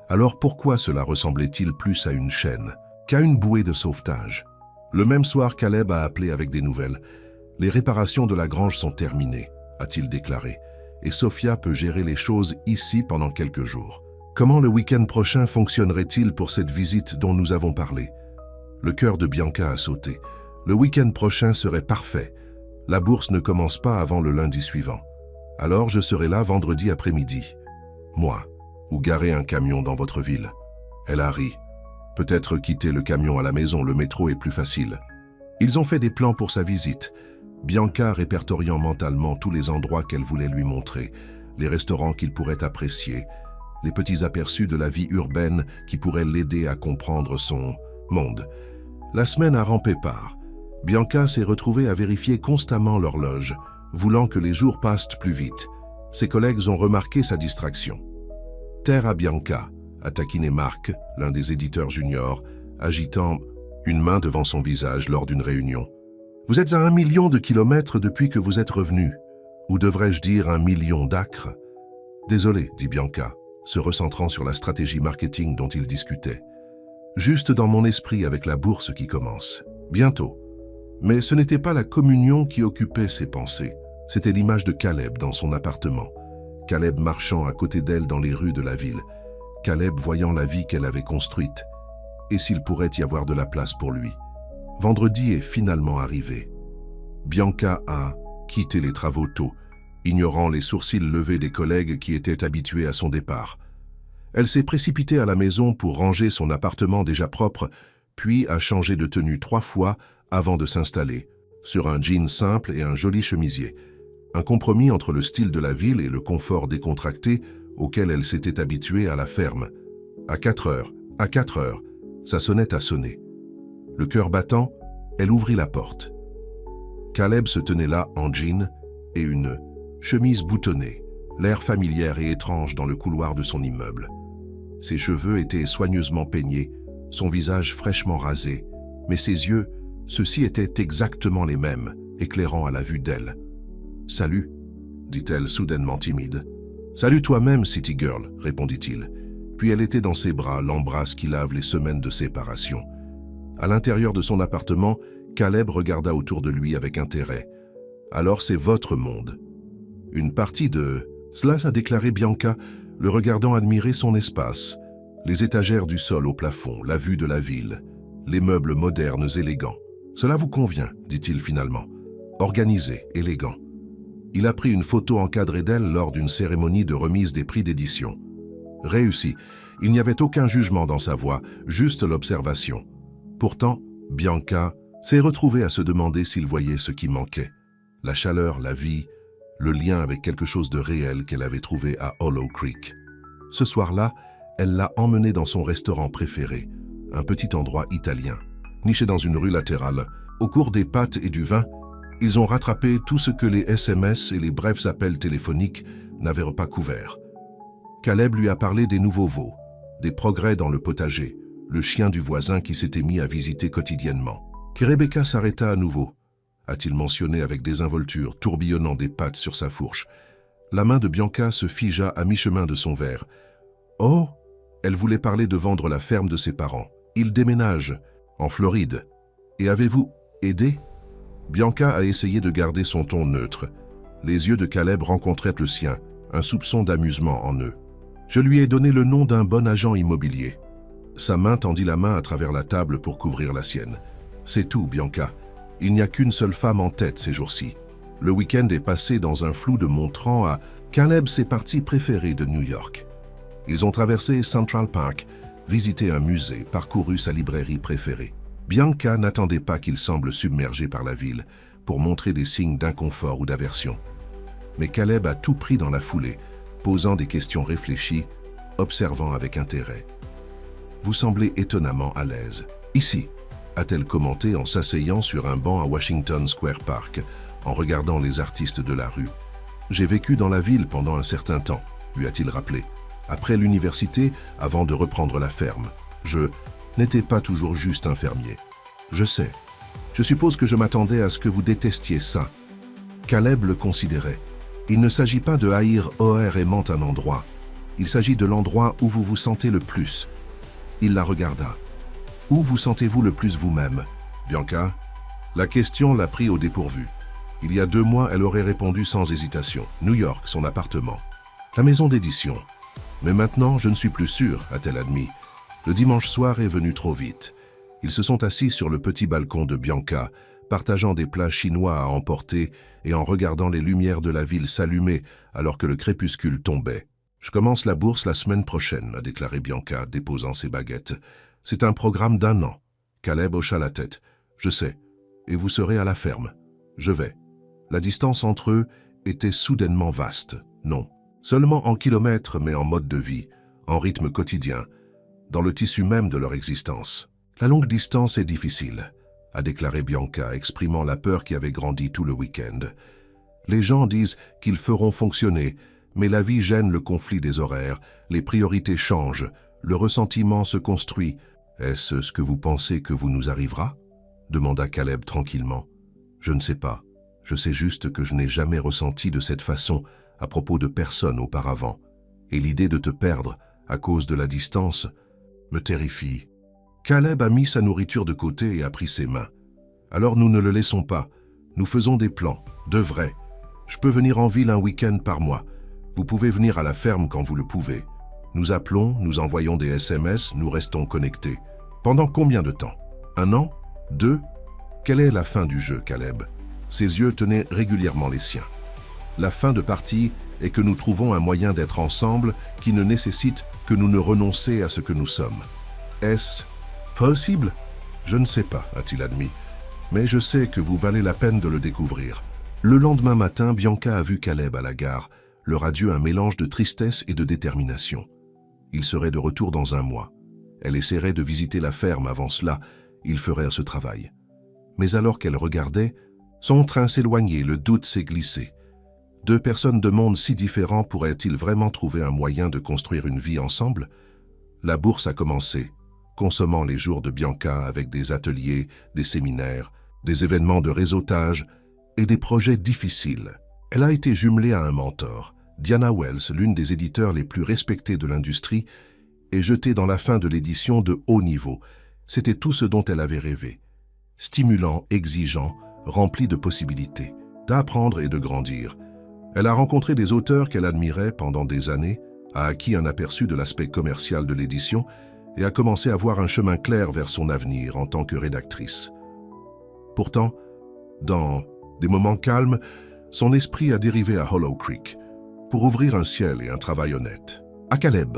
[SPEAKER 1] Alors pourquoi cela ressemblait-il plus à une chaîne qu'à une bouée de sauvetage? Le même soir, Caleb a appelé avec des nouvelles. « Les réparations de la grange sont terminées », a-t-il déclaré, et Sophia peut gérer les choses ici pendant quelques jours. Comment le week-end prochain fonctionnerait-il pour cette visite dont nous avons parlé? Le cœur de Bianca a sauté. Le week-end prochain serait parfait. La bourse ne commence pas avant le lundi suivant. Alors je serai là vendredi après-midi. Moi, ou garer un camion dans votre ville. Elle a ri. Peut-être quitter le camion à la maison, le métro est plus facile. Ils ont fait des plans pour sa visite. Bianca répertoriant mentalement tous les endroits qu'elle voulait lui montrer, les restaurants qu'il pourrait apprécier, les petits aperçus de la vie urbaine qui pourraient l'aider à comprendre son monde. La semaine a rampé par. Bianca s'est retrouvée à vérifier constamment l'horloge, voulant que les jours passent plus vite. Ses collègues ont remarqué sa distraction. « Terre à Bianca », a taquiné Marc, l'un des éditeurs juniors, agitant une main devant son visage lors d'une réunion. « Vous êtes à 1 million de kilomètres depuis que vous êtes revenu. Ou devrais-je dire 1 million d'acres ?»« Désolé, dit Bianca, se recentrant sur la stratégie marketing dont il discutait. « Juste dans mon esprit avec la bourse qui commence. Bientôt. » Mais ce n'était pas la communion qui occupait ses pensées. C'était l'image de Caleb dans son appartement. Caleb marchant à côté d'elle dans les rues de la ville. Caleb voyant la vie qu'elle avait construite. Et s'il pourrait y avoir de la place pour lui. Vendredi est finalement arrivé. Bianca a quitté les travaux tôt, ignorant les sourcils levés des collègues qui étaient habitués à son départ. Elle s'est précipitée à la maison pour ranger son appartement déjà propre, puis a changé de tenue 3 fois avant de s'installer, sur un jean simple et un joli chemisier. Un compromis entre le style de la ville et le confort décontracté auquel elle s'était habituée à la ferme. À 4 heures, sa sonnette a sonné. Le cœur battant, elle ouvrit la porte. Caleb se tenait là en jean et une chemise boutonnée, l'air familier et étrange dans le couloir de son immeuble. Ses cheveux étaient soigneusement peignés, son visage fraîchement rasé, mais ses yeux, ceux-ci étaient exactement les mêmes, éclairant à la vue d'elle. « Salut », dit-elle soudainement timide. « Salut toi-même, City Girl », répondit-il. Puis elle était dans ses bras, l'embrasse qui lave les semaines de séparation. À l'intérieur de son appartement, Caleb regarda autour de lui avec intérêt. « Alors c'est votre monde. » Une partie de... Cela a déclaré Bianca, le regardant admirer son espace. Les étagères du sol au plafond, la vue de la ville, les meubles modernes élégants. « Cela vous convient, dit-il finalement. Organisé, élégant. » Il a pris une photo encadrée d'elle lors d'une cérémonie de remise des prix d'édition. Réussi. Il n'y avait aucun jugement dans sa voix, juste l'observation. Pourtant, Bianca s'est retrouvée à se demander s'il voyait ce qui manquait. La chaleur, la vie, le lien avec quelque chose de réel qu'elle avait trouvé à Hollow Creek. Ce soir-là, elle l'a emmené dans son restaurant préféré, un petit endroit italien, niché dans une rue latérale. Au cours des pâtes et du vin, ils ont rattrapé tout ce que les SMS et les brefs appels téléphoniques n'avaient pas couvert. Caleb lui a parlé des nouveaux veaux, des progrès dans le potager, le chien du voisin qui s'était mis à visiter quotidiennement. Que Rebecca s'arrêta à nouveau, a-t-il mentionné avec désinvolture, tourbillonnant des pattes sur sa fourche. La main de Bianca se figea à mi-chemin de son verre. « Oh !» Elle voulait parler de vendre la ferme de ses parents. « Il déménage, en Floride. Et avez-vous aidé ?» Bianca a essayé de garder son ton neutre. Les yeux de Caleb rencontraient le sien, un soupçon d'amusement en eux. « Je lui ai donné le nom d'un bon agent immobilier. » Sa main tendit la main à travers la table pour couvrir la sienne. « C'est tout, Bianca. Il n'y a qu'une seule femme en tête ces jours-ci. Le week-end est passé dans un flou de montrant à Caleb ses parties préférées de New York. Ils ont traversé Central Park, visité un musée, parcouru sa librairie préférée. Bianca n'attendait pas qu'il semble submergé par la ville pour montrer des signes d'inconfort ou d'aversion. Mais Caleb a tout pris dans la foulée, posant des questions réfléchies, observant avec intérêt. « Vous semblez étonnamment à l'aise. Ici », a-t-elle commenté en s'asseyant sur un banc à Washington Square Park, en regardant les artistes de la rue. « J'ai vécu dans la ville pendant un certain temps », lui a-t-il rappelé. après l'université, avant de reprendre la ferme. Je n'étais pas toujours juste un fermier. Je sais. Je suppose que je m'attendais à ce que vous détestiez ça. Caleb le considérait. Il ne s'agit pas de haïr airément un endroit. Il s'agit de l'endroit où vous vous sentez le plus. Il la regarda. Où vous sentez-vous le plus vous-même, Bianca? La question l'a pris au dépourvu. Il y a 2 mois, elle aurait répondu sans hésitation. New York, son appartement. La maison d'édition. Mais maintenant, je ne suis plus sûr, a-t-elle admis. Le dimanche soir est venu trop vite. Ils se sont assis sur le petit balcon de Bianca, partageant des plats chinois à emporter et en regardant les lumières de la ville s'allumer alors que le crépuscule tombait. « Je commence la bourse la semaine prochaine », a déclaré Bianca, déposant ses baguettes. « C'est un programme d'1 an. » Caleb hocha la tête. « Je sais. Et vous serez à la ferme. » « Je vais. » La distance entre eux était soudainement vaste. Non. Seulement en kilomètres, mais en mode de vie, en rythme quotidien, dans le tissu même de leur existence. « La longue distance est difficile », a déclaré Bianca, exprimant la peur qui avait grandi tout le week-end. « Les gens disent qu'ils feront fonctionner, mais la vie gêne le conflit des horaires, les priorités changent, le ressentiment se construit. Est-ce ce que vous pensez que vous nous arrivera ?» demanda Caleb tranquillement. « Je ne sais pas. Je sais juste que je n'ai jamais ressenti de cette façon à propos de personne auparavant. Et l'idée de te perdre, à cause de la distance, me terrifie. » Caleb a mis sa nourriture de côté et a pris ses mains. « Alors nous ne le laissons pas. Nous faisons des plans, de vrais. Je peux venir en ville un week-end par mois. Vous pouvez venir à la ferme quand vous le pouvez. Nous appelons, nous envoyons des SMS, nous restons connectés. Pendant combien de temps? 1 an? 2? Quelle est la fin du jeu, Caleb? » Ses yeux tenaient régulièrement les siens. « La fin de partie est que nous trouvons un moyen d'être ensemble qui ne nécessite que nous ne renoncer à ce que nous sommes. Est-ce possible? Je ne sais pas, a-t-il admis. Mais je sais que vous valez la peine de le découvrir. » Le lendemain matin, Bianca a vu Caleb à la gare, leur adieu un mélange de tristesse et de détermination. Il serait de retour dans 1 mois. Elle essaierait de visiter la ferme avant cela, il ferait ce travail. Mais alors qu'elle regardait, son train s'éloignait, le doute s'est glissé. 2 personnes de mondes si différents pourraient-ils vraiment trouver un moyen de construire une vie ensemble? La bourse a commencé, consommant les jours de Bianca avec des ateliers, des séminaires, des événements de réseautage et des projets difficiles. Elle a été jumelée à un mentor, Diana Wells, l'une des éditeurs les plus respectées de l'industrie, et jetée dans la fin de l'édition de haut niveau. C'était tout ce dont elle avait rêvé. Stimulant, exigeant, rempli de possibilités, d'apprendre et de grandir. Elle a rencontré des auteurs qu'elle admirait pendant des années, a acquis un aperçu de l'aspect commercial de l'édition et a commencé à voir un chemin clair vers son avenir en tant que rédactrice. Pourtant, dans des moments calmes, son esprit a dérivé à Hollow Creek pour ouvrir un ciel et un travail honnête. À Caleb,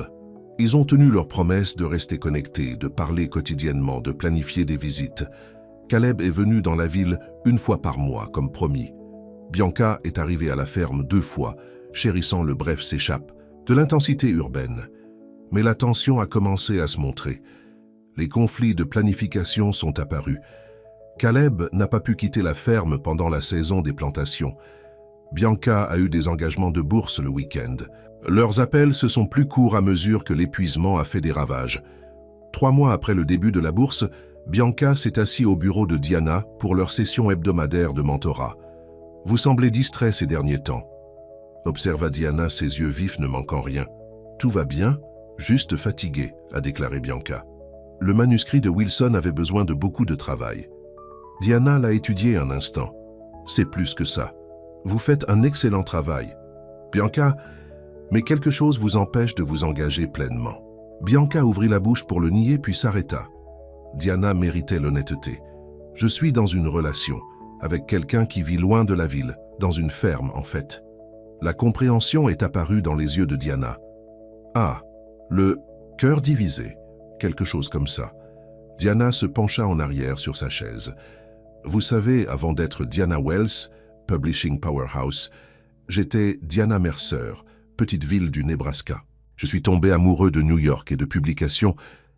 [SPEAKER 1] ils ont tenu leur promesse de rester connectés, de parler quotidiennement, de planifier des visites. Caleb est venu dans la ville 1 fois par mois, comme promis. Bianca est arrivée à la ferme 2 fois, chérissant le bref s'échappe, de l'intensité urbaine. Mais la tension a commencé à se montrer. Les conflits de planification sont apparus. Caleb n'a pas pu quitter la ferme pendant la saison des plantations. Bianca a eu des engagements de bourse le week-end. Leurs appels se sont plus courts à mesure que l'épuisement a fait des ravages. 3 mois après le début de la bourse, Bianca s'est assise au bureau de Diana pour leur session hebdomadaire de mentorat. « Vous semblez distrait ces derniers temps. » observa Diana, ses yeux vifs ne manquant rien. « Tout va bien, juste fatigué, » a déclaré Bianca. Le manuscrit de Wilson avait besoin de beaucoup de travail. Diana l'a étudié un instant. « C'est plus que ça. Vous faites un excellent travail. » Bianca, mais quelque chose vous empêche de vous engager pleinement. Bianca ouvrit la bouche pour le nier puis s'arrêta. Diana méritait l'honnêteté. « Je suis dans une relation, avec quelqu'un qui vit loin de la ville, dans une ferme en fait. » La compréhension est apparue dans les yeux de Diana. « Ah, le cœur divisé, quelque chose comme ça. » Diana se pencha en arrière sur sa chaise. « Vous savez, avant d'être Diana Wells, Publishing Powerhouse, j'étais Diana Mercer, petite ville du Nebraska. Je suis tombé amoureux de New York et de publications,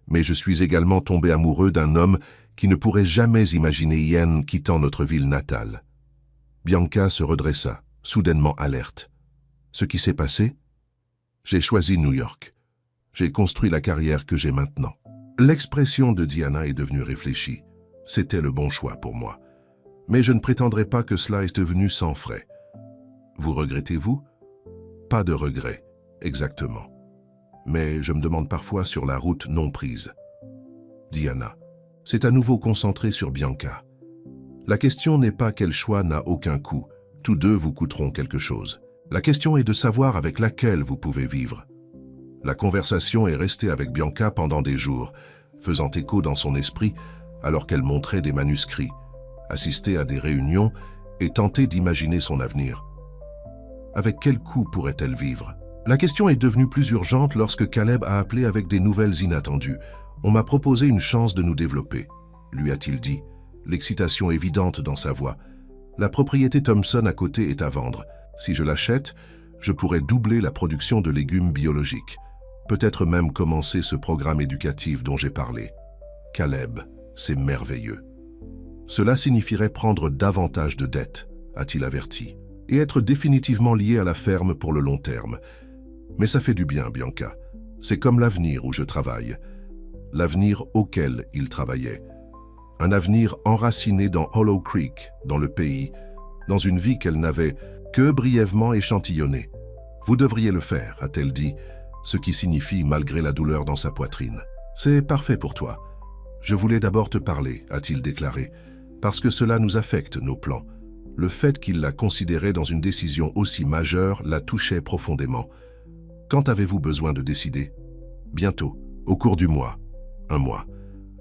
[SPEAKER 1] mais je suis également tombé amoureux d'un homme qui ne pourrait jamais imaginer Ian quittant notre ville natale. » Bianca se redressa, soudainement alerte. « Ce qui s'est passé? J'ai choisi New York. J'ai construit la carrière que j'ai maintenant. L'expression de Diana est devenue réfléchie. C'était le bon choix pour moi. Mais je ne prétendrai pas que cela est devenu sans frais. Vous regrettez-vous? Pas de regret, exactement. Mais je me demande parfois sur la route non prise. Diana, c'est à nouveau concentré sur Bianca. La question n'est pas quel choix n'a aucun coût. Tous deux vous coûteront quelque chose. La question est de savoir avec laquelle vous pouvez vivre. La conversation est restée avec Bianca pendant des jours, faisant écho dans son esprit alors qu'elle montrait des manuscrits, assistait à des réunions et tentait d'imaginer son avenir. Avec quel coût pourrait-elle vivre? La question est devenue plus urgente lorsque Caleb a appelé avec des nouvelles inattendues. On m'a proposé une chance de nous développer, lui a-t-il dit, l'excitation évidente dans sa voix. La propriété Thompson à côté est à vendre. Si je l'achète, je pourrais doubler la production de légumes biologiques. Peut-être même commencer ce programme éducatif dont j'ai parlé. Caleb, c'est merveilleux. Cela signifierait prendre davantage de dettes, a-t-il averti, et être définitivement lié à la ferme pour le long terme. Mais ça fait du bien, Bianca. C'est comme l'avenir où je travaille. L'avenir auquel il travaillait. Un avenir enraciné dans Hollow Creek, dans le pays, dans une vie qu'elle n'avait que brièvement échantillonnée. Vous devriez le faire, a-t-elle dit, ce qui signifie malgré la douleur dans sa poitrine. C'est parfait pour toi. Je voulais d'abord te parler, a-t-il déclaré, parce que cela nous affecte nos plans. Le fait qu'il la considérait dans une décision aussi majeure la touchait profondément. Quand avez-vous besoin de décider? Bientôt, au cours du mois. Un mois.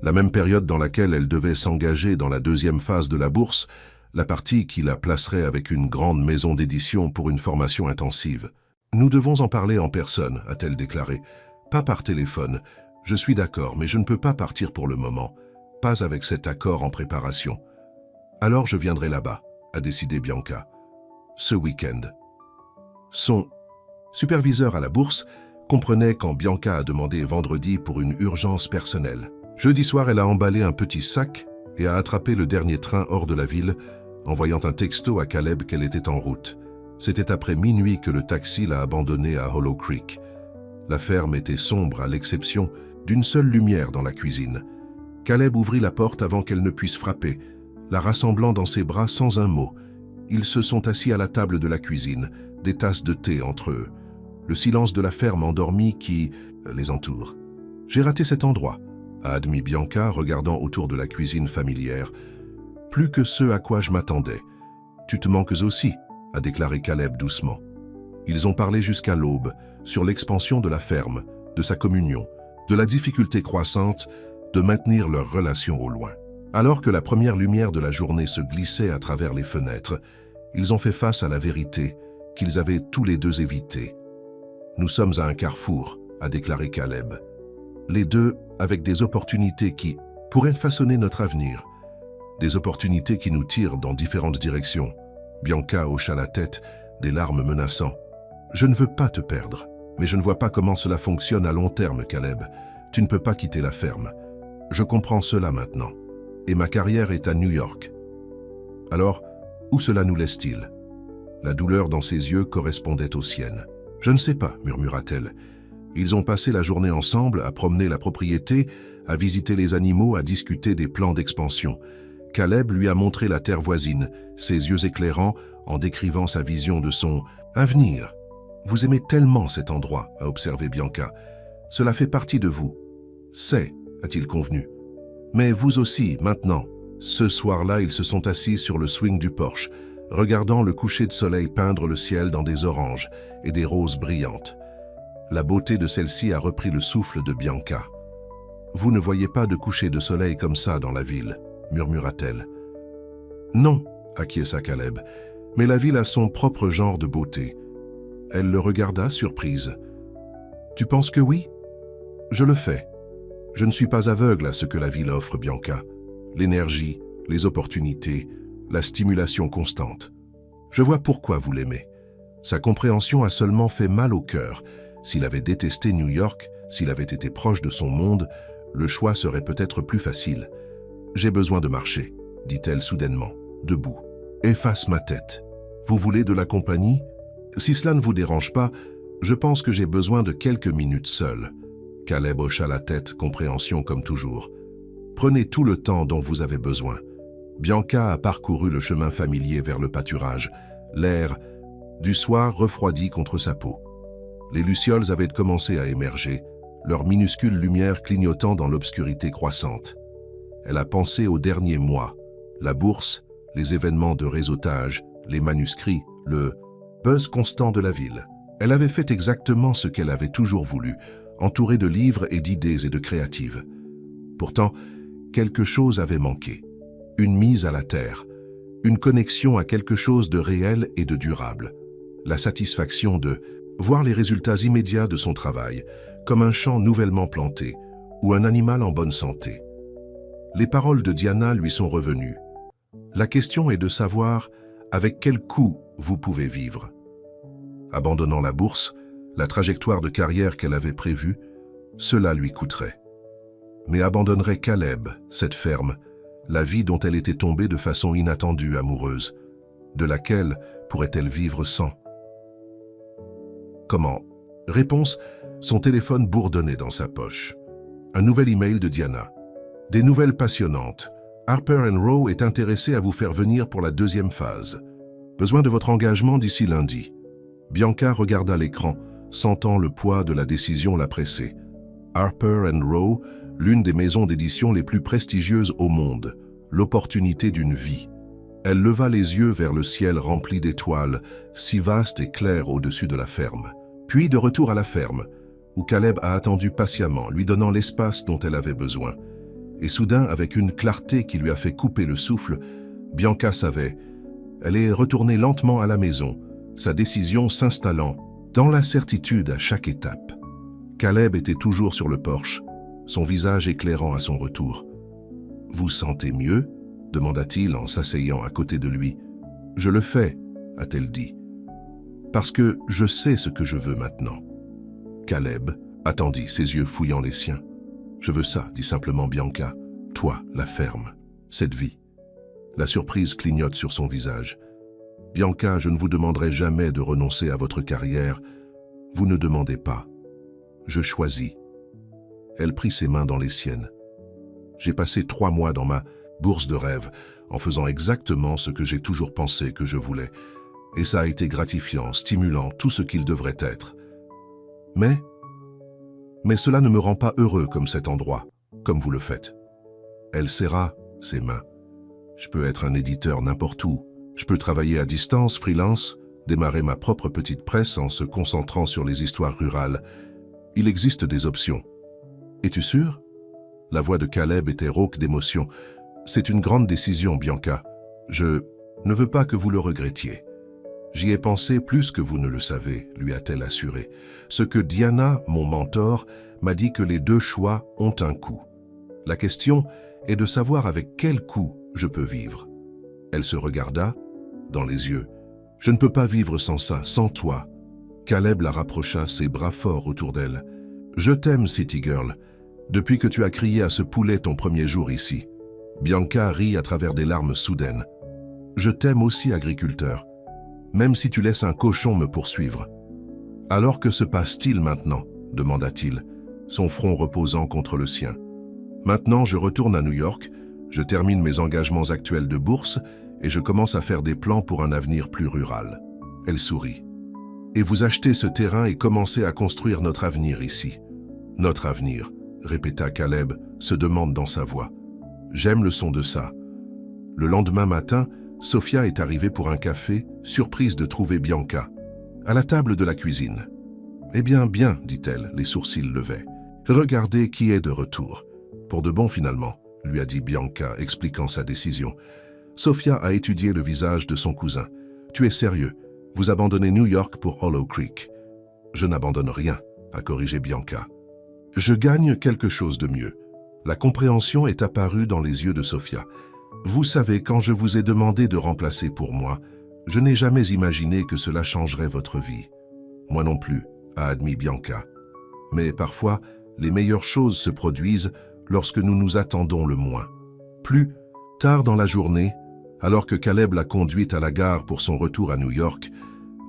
[SPEAKER 1] La même période dans laquelle elle devait s'engager dans la deuxième phase de la bourse, la partie qui la placerait avec une grande maison d'édition pour une formation intensive. Nous devons en parler en personne, a-t-elle déclaré. Pas par téléphone. Je suis d'accord, mais je ne peux pas partir pour le moment. Pas avec cet accord en préparation. Alors je viendrai là-bas, a décidé Bianca. Ce week-end. Son superviseur à la bourse comprenait quand Bianca a demandé vendredi pour une urgence personnelle. Jeudi soir, elle a emballé un petit sac et a attrapé le dernier train hors de la ville, envoyant un texto à Caleb qu'elle était en route. C'était après minuit que le taxi l'a abandonnée à Hollow Creek. La ferme était sombre à l'exception d'une seule lumière dans la cuisine. Caleb ouvrit la porte avant qu'elle ne puisse frapper, la rassemblant dans ses bras sans un mot. Ils se sont assis à la table de la cuisine, des tasses de thé entre eux. Le silence de la ferme endormie qui les entoure. « J'ai raté cet endroit », a admis Bianca, regardant autour de la cuisine familière. « Plus que ce à quoi je m'attendais. »« Tu te manques aussi », a déclaré Caleb doucement. Ils ont parlé jusqu'à l'aube, sur l'expansion de la ferme, de sa communion, de la difficulté croissante de maintenir leur relation au loin. Alors que la première lumière de la journée se glissait à travers les fenêtres, ils ont fait face à la vérité qu'ils avaient tous les deux évitée. « Nous sommes à un carrefour », a déclaré Caleb. Les deux avec des opportunités qui pourraient façonner notre avenir. Des opportunités qui nous tirent dans différentes directions. Bianca hocha la tête, des larmes menaçant. « Je ne veux pas te perdre, mais je ne vois pas comment cela fonctionne à long terme, Caleb. Tu ne peux pas quitter la ferme. Je comprends cela maintenant. Et ma carrière est à New York. Alors, où cela nous laisse-t-il » La douleur dans ses yeux correspondait aux siennes. « Je ne sais pas, murmura-t-elle. Ils ont passé la journée ensemble à promener la propriété, à visiter les animaux, à discuter des plans d'expansion. Caleb lui a montré la terre voisine, ses yeux éclairants en décrivant sa vision de son avenir. « Vous aimez tellement cet endroit, » a observé Bianca. « Cela fait partie de vous. »« C'est, » a-t-il convenu. « Mais vous aussi, maintenant. » Ce soir-là, ils se sont assis sur le swing du porche, regardant le coucher de soleil peindre le ciel dans des oranges et des roses brillantes. La beauté de celle-ci a repris le souffle de Bianca. « Vous ne voyez pas de coucher de soleil comme ça dans la ville » murmura-t-elle. « Non, » acquiesça Caleb, « mais la ville a son propre genre de beauté. » Elle le regarda, surprise. « Tu penses que oui? »« Je le fais. Je ne suis pas aveugle à ce que la ville offre, Bianca. L'énergie, les opportunités, la stimulation constante. Je vois pourquoi vous l'aimez. Sa compréhension a seulement fait mal au cœur. S'il avait détesté New York, s'il avait été proche de son monde, le choix serait peut-être plus facile. « J'ai besoin de marcher, » dit-elle soudainement, debout. « Efface ma tête. Vous voulez de la compagnie? Si cela ne vous dérange pas, je pense que j'ai besoin de quelques minutes seule. » Caleb hocha la tête, compréhension comme toujours. Prenez tout le temps dont vous avez besoin. Bianca a parcouru le chemin familier vers le pâturage. L'air du soir refroidi contre sa peau. Les lucioles avaient commencé à émerger, leurs minuscules lumières clignotant dans l'obscurité croissante. Elle a pensé aux derniers mois, la bourse, les événements de réseautage, les manuscrits, le buzz constant de la ville. Elle avait fait exactement ce qu'elle avait toujours voulu, entourée de livres et d'idées et de créatives. Pourtant, quelque chose avait manqué. Une mise à la terre, une connexion à quelque chose de réel et de durable. La satisfaction de voir les résultats immédiats de son travail, comme un champ nouvellement planté ou un animal en bonne santé. Les paroles de Diana lui sont revenues. La question est de savoir avec quel coût vous pouvez vivre. Abandonnant la bourse, la trajectoire de carrière qu'elle avait prévue, cela lui coûterait. Mais abandonnerait Caleb, cette ferme, la vie dont elle était tombée de façon inattendue amoureuse, de laquelle pourrait-elle vivre sans? Comment? Réponse, son téléphone bourdonnait dans sa poche. Un nouvel email de Diana. Des nouvelles passionnantes. Harper & Row est intéressé à vous faire venir pour la 2e phase. Besoin de votre engagement d'ici lundi. Bianca regarda l'écran, sentant le poids de la décision la presser. Harper & Row, l'une des maisons d'édition les plus prestigieuses au monde, l'opportunité d'une vie. Elle leva les yeux vers le ciel rempli d'étoiles, si vaste et clair au-dessus de la ferme. Puis de retour à la ferme, où Caleb a attendu patiemment, lui donnant l'espace dont elle avait besoin. Et soudain, avec une clarté qui lui a fait couper le souffle, Bianca savait. Elle est retournée lentement à la maison, sa décision s'installant dans la certitude à chaque étape. Caleb était toujours sur le porche, son visage éclairant à son retour. « Vous sentez mieux ?» demanda-t-il en s'asseyant à côté de lui. « Je le fais » a-t-elle dit. « Parce que je sais ce que je veux maintenant. » Caleb attendit, ses yeux fouillant les siens. « Je veux ça » dit simplement Bianca. « Toi, la ferme, cette vie. » La surprise clignote sur son visage. « Bianca, je ne vous demanderai jamais de renoncer à votre carrière. Vous ne demandez pas. Je choisis. » Elle prit ses mains dans les siennes. « J'ai passé 3 mois dans ma bourse de rêve, en faisant exactement ce que j'ai toujours pensé que je voulais. Et ça a été gratifiant, stimulant, tout ce qu'il devrait être. Mais cela ne me rend pas heureux comme cet endroit, comme vous le faites. » Elle serra ses mains. « Je peux être un éditeur n'importe où. Je peux travailler à distance, freelance, démarrer ma propre petite presse en se concentrant sur les histoires rurales. Il existe des options. Es-tu sûr ?» La voix de Caleb était rauque d'émotion. « C'est une grande décision, Bianca. Je ne veux pas que vous le regrettiez. » « J'y ai pensé plus que vous ne le savez, lui a-t-elle assuré. Ce que Diana, mon mentor, m'a dit que les 2 choix ont un coût. La question est de savoir avec quel coût je peux vivre. » Elle se regarda dans les yeux. « Je ne peux pas vivre sans ça, sans toi. » Caleb la rapprocha, ses bras forts autour d'elle. « Je t'aime, City Girl, depuis que tu as crié à ce poulet ton premier jour ici. » Bianca rit à travers des larmes soudaines. « Je t'aime aussi, agriculteur. Même si tu laisses un cochon me poursuivre. »« Alors que se passe-t-il maintenant ?» demanda-t-il, son front reposant contre le sien. « Maintenant, je retourne à New York, je termine mes engagements actuels de bourse et je commence à faire des plans pour un avenir plus rural. » Elle sourit. « Et vous achetez ce terrain et commencez à construire notre avenir ici. »« Notre avenir », répéta Caleb, se demande dans sa voix. « J'aime le son de ça. » Le lendemain matin, Sophia est arrivée pour un café, surprise de trouver Bianca, à la table de la cuisine. « Eh bien, bien, dit-elle, les sourcils levés. Regardez qui est de retour. Pour de bon finalement, lui a dit Bianca, expliquant sa décision. Sophia a étudié le visage de son cousin. Tu es sérieux, vous abandonnez New York pour Hollow Creek. Je n'abandonne rien, a corrigé Bianca. Je gagne quelque chose de mieux. La compréhension est apparue dans les yeux de Sophia. Vous savez, quand je vous ai demandé de remplacer pour moi, je n'ai jamais imaginé que cela changerait votre vie. Moi non plus, a admis Bianca. Mais parfois, les meilleures choses se produisent lorsque nous nous attendons le moins. Plus tard dans la journée, alors que Caleb l'a conduite à la gare pour son retour à New York,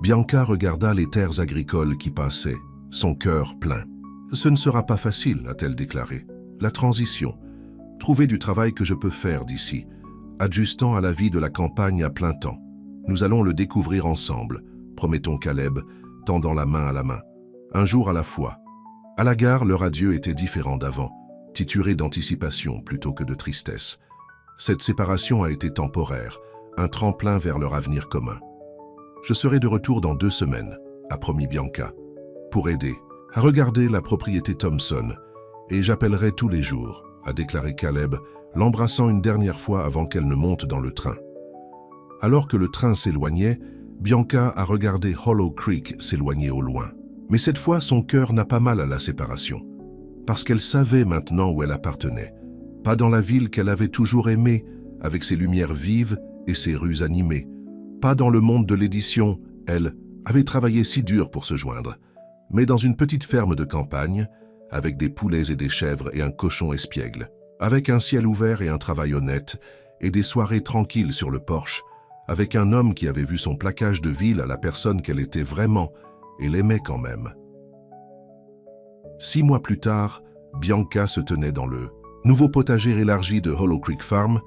[SPEAKER 1] Bianca regarda les terres agricoles qui passaient, son cœur plein. « Ce ne sera pas facile, a-t-elle déclaré. La transition. Trouver du travail que je peux faire d'ici, adjustant à la vie de la campagne à plein temps. Nous allons le découvrir ensemble, promettons Caleb, tendant la main à la main. Un jour à la fois. À la gare, leur adieu était différent d'avant, tituré d'anticipation plutôt que de tristesse. Cette séparation a été temporaire, un tremplin vers leur avenir commun. « Je serai de retour dans 2 semaines, a promis Bianca, pour aider à regarder la propriété Thompson, et j'appellerai tous les jours, a déclaré Caleb, l'embrassant une dernière fois avant qu'elle ne monte dans le train. Alors que le train s'éloignait, Bianca a regardé Hollow Creek s'éloigner au loin. Mais cette fois, son cœur n'a pas mal à la séparation, parce qu'elle savait maintenant où elle appartenait, pas dans la ville qu'elle avait toujours aimée, avec ses lumières vives et ses rues animées, pas dans le monde de l'édition, elle avait travaillé si dur pour se joindre, mais dans une petite ferme de campagne, avec des poulets et des chèvres et un cochon espiègle, avec un ciel ouvert et un travail honnête, et des soirées tranquilles sur le porche, avec un homme qui avait vu son plaquage de ville à la personne qu'elle était vraiment, et l'aimait quand même. 6 mois plus tard, Bianca se tenait dans le nouveau potager élargi de Hollow Creek Farm,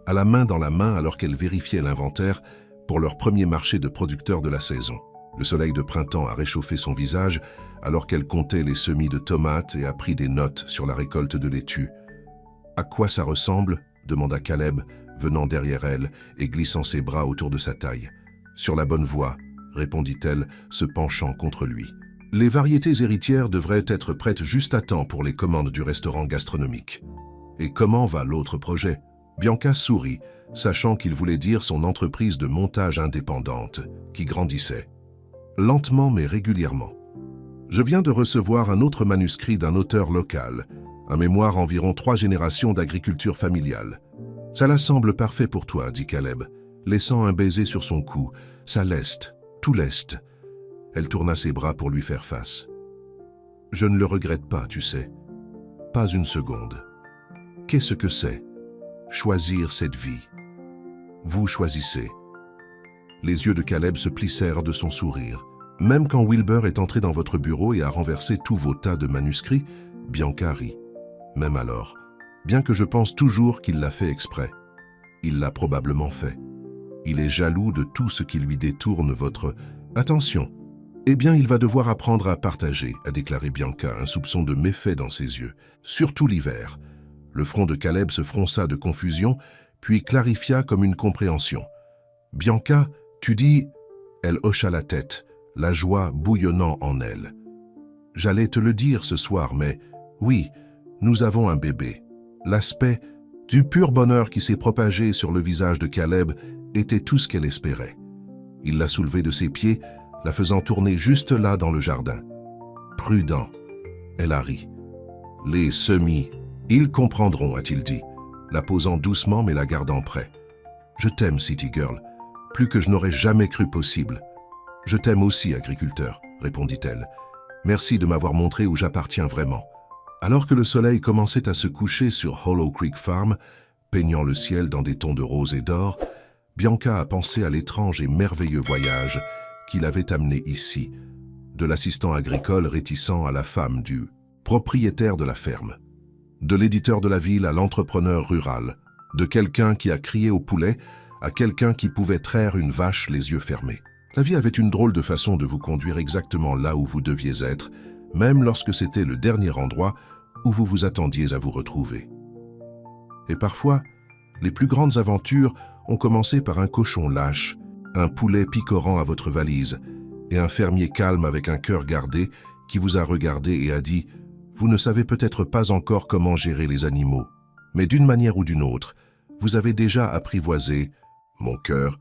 [SPEAKER 1] à la main dans la main alors qu'elle vérifiait l'inventaire pour leur premier marché de producteurs de la saison. Le soleil de printemps a réchauffé son visage alors qu'elle comptait les semis de tomates et a pris des notes sur la récolte de laitue. « À quoi ça ressemble ?» demanda Caleb, venant derrière elle et glissant ses bras autour de sa taille. « Sur la bonne voie », répondit-elle, se penchant contre lui. « Les variétés héritières devraient être prêtes juste à temps pour les commandes du restaurant gastronomique. »« Et comment va l'autre projet ?» Bianca sourit, sachant qu'il voulait dire son entreprise de montage indépendante, qui grandissait. Lentement mais régulièrement. Je viens de recevoir un autre manuscrit d'un auteur local, un mémoire environ 3 générations d'agriculture familiale. Ça semble parfait pour toi, dit Caleb, laissant un baiser sur son cou, sa leste, tout leste. Elle tourna ses bras pour lui faire face. Je ne le regrette pas, tu sais. Pas une seconde. Qu'est-ce que c'est? Choisir cette vie. Vous choisissez. Les yeux de Caleb se plissèrent de son sourire. Même quand Wilbur est entré dans votre bureau et a renversé tous vos tas de manuscrits, Bianca rit. Même alors, bien que je pense toujours qu'il l'a fait exprès. Il l'a probablement fait. Il est jaloux de tout ce qui lui détourne votre attention. Eh bien, il va devoir apprendre à partager, a déclaré Bianca, un soupçon de méfait dans ses yeux. Surtout l'hiver. Le front de Caleb se fronça de confusion, puis clarifia comme une compréhension. Bianca, tu dis... Elle hocha la tête, la joie bouillonnant en elle. J'allais te le dire ce soir, mais oui, nous avons un bébé. L'aspect du pur bonheur qui s'est propagé sur le visage de Caleb était tout ce qu'elle espérait. Il l'a soulevée de ses pieds, la faisant tourner juste là dans le jardin. Prudent, elle a ri. Les semis, ils comprendront, a-t-il dit, la posant doucement mais la gardant près. Je t'aime, City Girl, plus que je n'aurais jamais cru possible. Je t'aime aussi, agriculteur, répondit-elle. Merci de m'avoir montré où j'appartiens vraiment. Alors que le soleil commençait à se coucher sur Hollow Creek Farm, peignant le ciel dans des tons de rose et d'or, Bianca a pensé à l'étrange et merveilleux voyage qui l'avait amené ici, de l'assistant agricole réticent à la femme du propriétaire de la ferme, de l'éditeur de la ville à l'entrepreneur rural, de quelqu'un qui a crié au poulet à quelqu'un qui pouvait traire une vache les yeux fermés. La vie avait une drôle de façon de vous conduire exactement là où vous deviez être, même lorsque c'était le dernier endroit où vous vous attendiez à vous retrouver. Et parfois, les plus grandes aventures ont commencé par un cochon lâche, un poulet picorant à votre valise, et un fermier calme avec un cœur gardé qui vous a regardé et a dit « Vous ne savez peut-être pas encore comment gérer les animaux, mais d'une manière ou d'une autre, vous avez déjà apprivoisé mon cœur